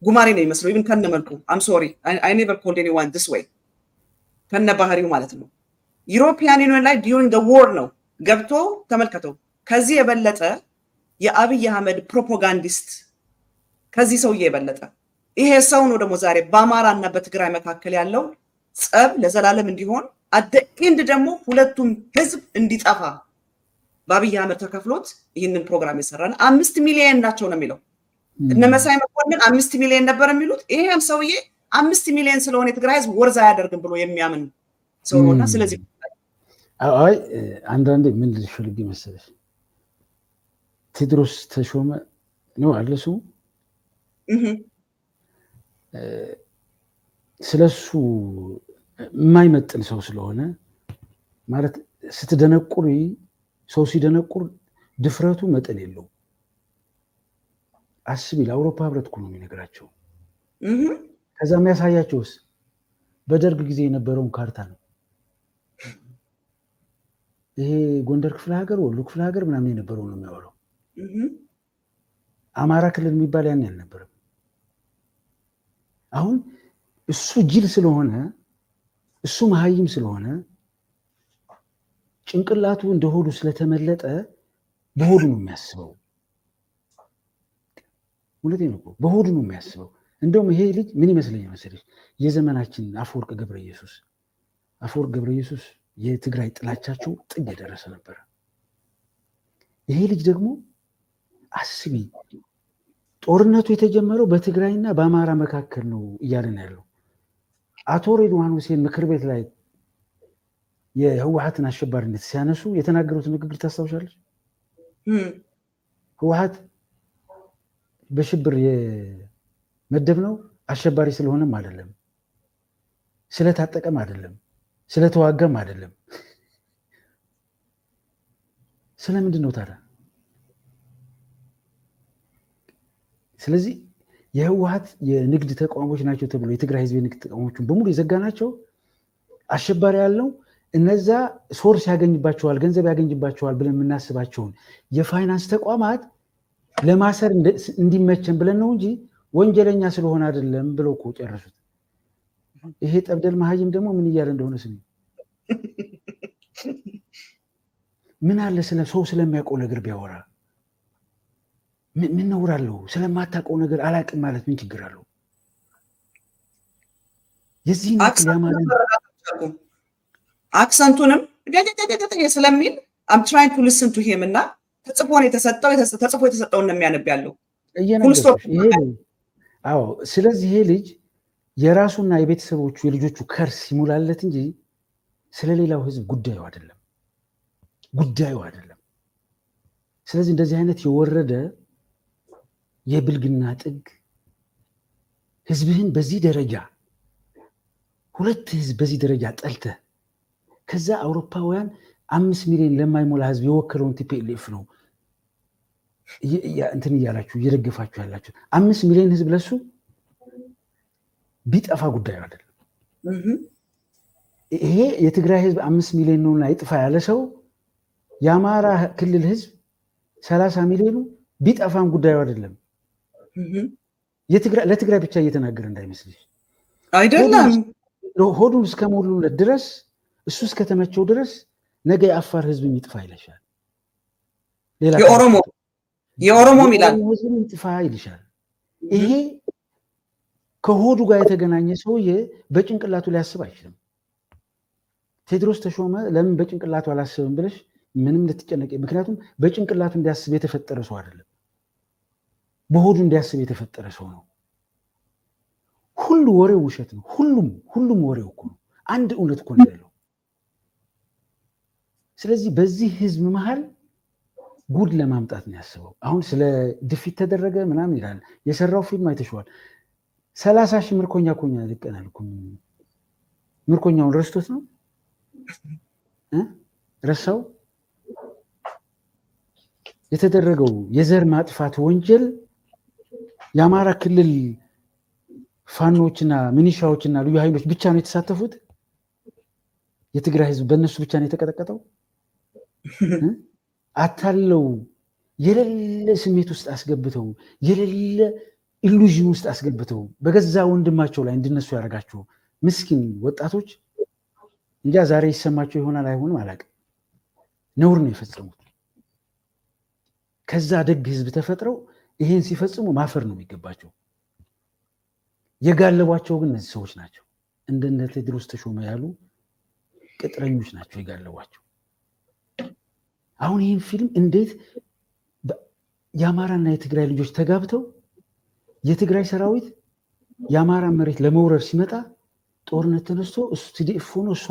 ጉማሬ ነው የሚመስለው። ኢቭን ከነ መልኩ አም ሶሪ አይ ኔቨር ኮልድ ኤኒዋን ዲስ ዌይ ከነ ባህሪው ማለት ነው። ዩሮፒያን ዩኒየን ላይ ዲዩሪንግ ዘ ዎር ነው ገብቶ ተመልከተው። ከዚህ የበለጠ የአብይ አህመድ ፕሮፓጋንዲስት ከዚህ ሰውዬ የበለጠ ይሄ ሰው ነው ደግሞ ዛሬ በአማራና በትግራይ መካከል ያለው ጸብ ለዘላለም እንዲሆን አደቂንድ ደግሞ ሁለቱም ህዝብ እንዲጠፋ በአብይ አህመድ ተከፍሎት ይህንን ፕሮግራም የሰራን 5 ሚሊዮን ናቸው ነው የሚለው። እነ መሳይ መኮንን 5 ሚሊዮን ነበር የሚሉት። ይሄም ሰውዬ 5 ሚሊዮን ስለሆነ የትግራይ ህዝብ ወርዛ አያደርግም ብሎ የሚያምን ሰው ነውና ስለዚህ አይ አንዳንዴ ምን ልሽልግ መሰለሽ ቴድሮስ ተሾመ ነው አለሱ ስለሱ የማይመጥን ሰው ስለሆነ ማለት ስትደነቁር ሰው ሲደነቁር ድፍረቱ መጠን የለው። አስቢ ለአውሮፓ ህብረት እኮ ነው የሚነግራቸው። ከዛ የሚያሳያቸውስ በደርግ ጊዜ የነበረውን ካርታ ነው። ይሄ ጎንደር ክፍለ ሀገር፣ ወሎ ክፍለ ሀገር ምናምን የነበረው ነው የሚያወራው። አማራ ክልል የሚባል ያን አልነበረም። አሁን እሱ ጅል ስለሆነ እሱ መሀይም ስለሆነ ጭንቅላቱ እንደ ሆዱ ስለተመለጠ በሆዱ ነው የሚያስበው። እውነቴን ነው እኮ በሆዱ ነው የሚያስበው። እንደውም ይሄ ልጅ ምን ይመስለኛል መሰለሽ የዘመናችን አፈወርቅ ገብረ ኢየሱስ የትግራይ ጥላቻቸው ጥግ የደረሰ ነበረ። ይሄ ልጅ ደግሞ አስቢ ጦርነቱ የተጀመረው በትግራይና በአማራ መካከል ነው እያለን ያለው። አቶ ሬድዋን ሁሴን ምክር ቤት ላይ የህወሓትን አሸባሪነት ሲያነሱ የተናገሩት ንግግር ታስታውሻለች? ህወሓት በሽብር የመደብነው አሸባሪ ስለሆነም አይደለም፣ ስለታጠቀም አይደለም፣ ስለተዋጋም አይደለም። ስለምንድን ነው ታዲያ? ስለዚህ የህወሓት የንግድ ተቋሞች ናቸው ተብሎ የትግራይ ህዝብ የንግድ ተቋሞችን በሙሉ የዘጋናቸው አሸባሪ ያልነው እነዛ ሶርስ ያገኝባቸዋል፣ ገንዘብ ያገኝባቸዋል ብለን የምናስባቸውን የፋይናንስ ተቋማት ለማሰር እንዲመቸን ብለን ነው እንጂ ወንጀለኛ ስለሆነ አይደለም ብለው እኮ ጨረሱት። ይሄ ጠብደል መሀይም ደግሞ ምን እያለ እንደሆነ ስሚ። ምን አለ ስለ ሰው ስለሚያውቀው ነገር ቢያወራ ምን ነውር አለው? ስለማታውቀው ነገር አላውቅም ማለት ምን ችግር አለው? የዚህ አክሰንቱንም ስለሚል I'm trying to listen to him እና ተጽፎ የተሰጠውን ነው የሚያነብ ያለው። አዎ ስለዚህ ይሄ ልጅ የራሱና የቤተሰቦቹ የልጆቹ ከርስ ይሙላለት እንጂ ስለሌላው ህዝብ ጉዳዩ አይደለም። ስለዚህ እንደዚህ አይነት የወረደ የብልግና ጥግ ህዝብህን በዚህ ደረጃ ሁለት ህዝብ በዚህ ደረጃ ጠልተህ ከዛ አውሮፓውያን 5 ሚሊዮን ለማይሞላ ህዝብ የወከለውን ቲፒኤልኤፍ ነው እንትን እያላችሁ እየደገፋችሁ ያላችሁ 5 ሚሊዮን ህዝብ ለሱ ቢጠፋ ጉዳዩ አይደለም። ይሄ የትግራይ ህዝብ 5 ሚሊዮን ነውና ይጥፋ ያለ ሰው የአማራ ክልል ህዝብ 30 ሚሊዮኑ ቢጠፋም ጉዳዩ አይደለም። ለትግራይ ብቻ እየተናገረ እንዳይመስልሽ አይደለም። ሆዱን እስከሞሉለት ድረስ እሱ እስከተመቸው ድረስ ነገ የአፋር ህዝብ ይጥፋ ይልሻል። የኦሮሞ ይላል ህዝብ ይጥፋ ይልሻል። ይሄ ከሆዱ ጋር የተገናኘ ሰውዬ በጭንቅላቱ ሊያስብ አይችልም። ቴድሮስ ተሾመ ለምን በጭንቅላቱ አላስብም ብለሽ ምንም ልትጨነቂ፣ ምክንያቱም በጭንቅላቱ እንዲያስብ የተፈጠረ ሰው አይደለም፣ በሆዱ እንዲያስብ የተፈጠረ ሰው ነው። ሁሉ ወሬው ውሸት ነው። ሁሉም ወሬው እኮ ነው። አንድ እውነት እኮ ነው ያለው። ስለዚህ በዚህ ህዝብ መሃል ጉድ ለማምጣት ነው ያስበው። አሁን ስለ ድፊት ተደረገ ምናምን ይላል። የሰራው ፊልም አይተሽዋል። 30,000 ምርኮኛ ልቀናል እኮ ምርኮኛውን ረስቶት ነው ረሳው። የተደረገው የዘር ማጥፋት ወንጀል የአማራ ክልል ፋኖችና ሚኒሻዎችና ልዩ ኃይሎች ብቻ ነው የተሳተፉት። የትግራይ ህዝብ በእነሱ ብቻ ነው የተቀጠቀጠው። አታለው የሌለ ስሜት ውስጥ አስገብተው የሌለ ኢሉዥን ውስጥ አስገብተው በገዛ ወንድማቸው ላይ እንድነሱ ያደርጋቸው ምስኪን ወጣቶች እንጃ ዛሬ ይሰማቸው ይሆናል አይሆንም አላውቅም። ነውር ነው የፈጸሙት። ከዛ ደግ ህዝብ ተፈጥረው ይሄን ሲፈጽሙ ማፈር ነው የሚገባቸው። የጋለቧቸው ግን እነዚህ ሰዎች ናቸው። እንደነ ቴዎድሮስ ተሾመ ያሉ ቅጥረኞች ናቸው የጋለቧቸው። አሁን ይህን ፊልም እንዴት የአማራና የትግራይ ልጆች ተጋብተው የትግራይ ሰራዊት የአማራ መሬት ለመውረር ሲመጣ ጦርነት ተነስቶ እሱ TDF ሆኖ እሷ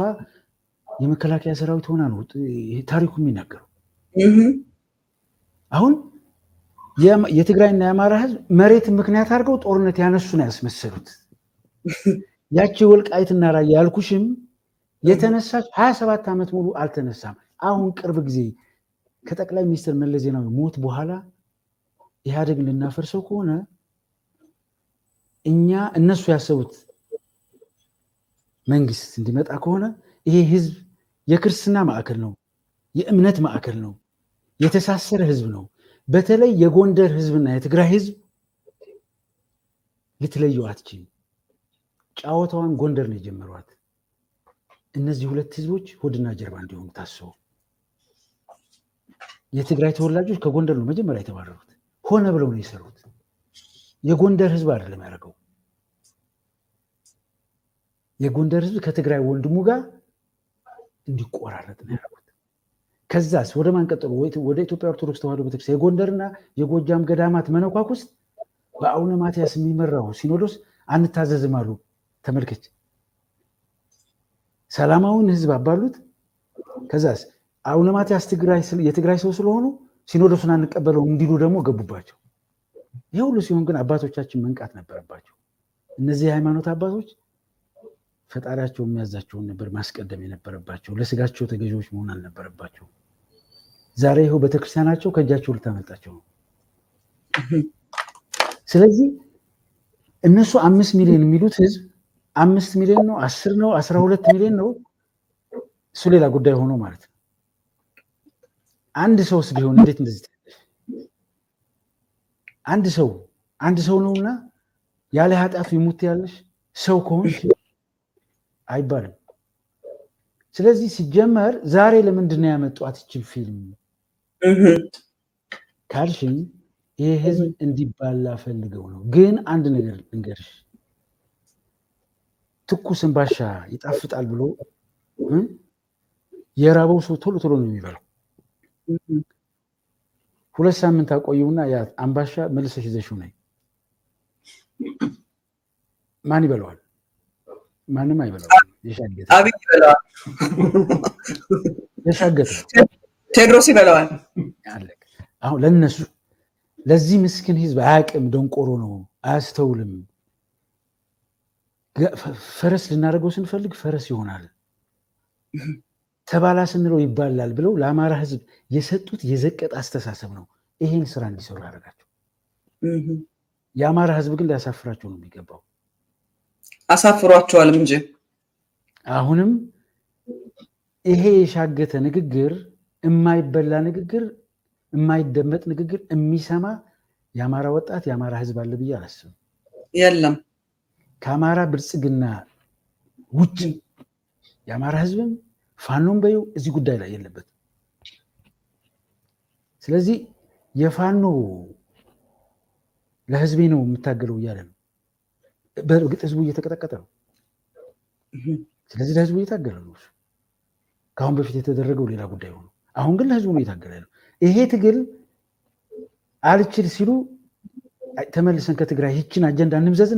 የመከላከያ ሰራዊት ሆና ነው ታሪኩ የሚናገረው። አሁን የትግራይና የአማራ ህዝብ መሬት ምክንያት አድርገው ጦርነት ያነሱ ነው ያስመሰሉት። ያቺ ወልቃይትና ራያ ያልኩሽም የተነሳች 27 ዓመት ሙሉ አልተነሳም። አሁን ቅርብ ጊዜ ከጠቅላይ ሚኒስትር መለስ ዜናዊ ሞት በኋላ ኢህአዴግ ልናፈርሰው ከሆነ እነሱ ያሰቡት መንግስት እንዲመጣ ከሆነ ይሄ ህዝብ የክርስትና ማዕከል ነው፣ የእምነት ማዕከል ነው፣ የተሳሰረ ህዝብ ነው። በተለይ የጎንደር ህዝብና የትግራይ ህዝብ ልትለየው አትችልም። ጫወታዋን ጎንደር ነው የጀመሯት። እነዚህ ሁለት ህዝቦች ሆድና ጀርባ እንዲሆኑ ታስበው የትግራይ ተወላጆች ከጎንደር ነው መጀመሪያ የተባረሩት። ሆነ ብለው ነው የሰሩት። የጎንደር ህዝብ አይደለም ያደረገው። የጎንደር ህዝብ ከትግራይ ወንድሙ ጋር እንዲቆራረጥ ነው ያደረጉት። ከዛስ ወደ ማን ቀጠሉ? ወደ ኢትዮጵያ ኦርቶዶክስ ተዋሕዶ ቤተክርስቲያን የጎንደርና የጎጃም ገዳማት መነኳኩስ በአቡነ ማትያስ የሚመራው ሲኖዶስ አንታዘዝም አሉ። ተመልከች፣ ሰላማዊውን ህዝብ አባሉት። ከዛስ አቡነ ማትያስ የትግራይ ሰው ስለሆኑ ሲኖዶሱን አንቀበለውም እንዲሉ ደግሞ ገቡባቸው። ይህ ሁሉ ሲሆን ግን አባቶቻችን መንቃት ነበረባቸው። እነዚህ የሃይማኖት አባቶች ፈጣሪያቸው የሚያዛቸውን ነበር ማስቀደም የነበረባቸው። ለስጋቸው ተገዢዎች መሆን አልነበረባቸው። ዛሬ ይኸው ቤተክርስቲያናቸው ከእጃቸው ልታመልጣቸው ነው። ስለዚህ እነሱ 5 ሚሊዮን የሚሉት ህዝብ 5 ሚሊዮን ነው፣ 10 ነው፣ 12 ሚሊዮን ነው፣ እሱ ሌላ ጉዳይ ሆኖ ማለት ነው። አንድ ሰውስ ቢሆን እንዴት እንደዚህ አንድ ሰው ነውና ያለ ኃጢአቱ ይሙት ያለሽ ሰው ከሆንሽ አይባልም። ስለዚህ ሲጀመር ዛሬ ለምንድን ነው ያመጧት ይችን ፊልም ካልሽኝ ይሄ ህዝብ እንዲባላ ፈልገው ነው። ግን አንድ ነገር ልንገርሽ፣ ትኩስ እንባሻ ይጣፍጣል ብሎ የራበው ሰው ቶሎ ቶሎ ነው የሚበላው። 2 ሳምንት አቆየውና ያ አምባሻ መልሰሽ ይዘሽው ነይ። ማን ይበላዋል? ማንም አይበላውም። አብይ ይበላዋል። የሻገተ ቴዎድሮስ ይበላዋል። አሁን ለነሱ ለዚህ ምስኪን ህዝብ አያውቅም፣ ደንቆሮ ነው፣ አያስተውልም። ፈረስ ልናደርገው ስንፈልግ ፈረስ ይሆናል፣ ተባላ ስንለው ይባላል ብለው ለአማራ ህዝብ የሰጡት የዘቀጠ አስተሳሰብ ነው ይሄን ስራ እንዲሰሩ ያደርጋቸው። የአማራ ህዝብ ግን ሊያሳፍራቸው ነው የሚገባው። አሳፍሯቸዋልም እንጂ አሁንም ይሄ የሻገተ ንግግር፣ የማይበላ ንግግር፣ የማይደመጥ ንግግር የሚሰማ የአማራ ወጣት የአማራ ህዝብ አለ ብዬ አላስብም። የለም። ከአማራ ብልጽግና ውጭ የአማራ ህዝብም ፋኖም በይው እዚህ ጉዳይ ላይ የለበት። ስለዚህ የፋኖ ለህዝቤ ነው የምታገለው እያለ ነው። በእርግጥ ህዝቡ እየተቀጠቀጠ ነው። ስለዚህ ለህዝቡ እየታገለ ነው። ከአሁን በፊት የተደረገው ሌላ ጉዳይ ሆኖ አሁን ግን ለህዝቡ ነው እየታገለ ነው። ይሄ ትግል አልችል ሲሉ ተመልሰን ከትግራይ ይችን አጀንዳ እንምዘዝ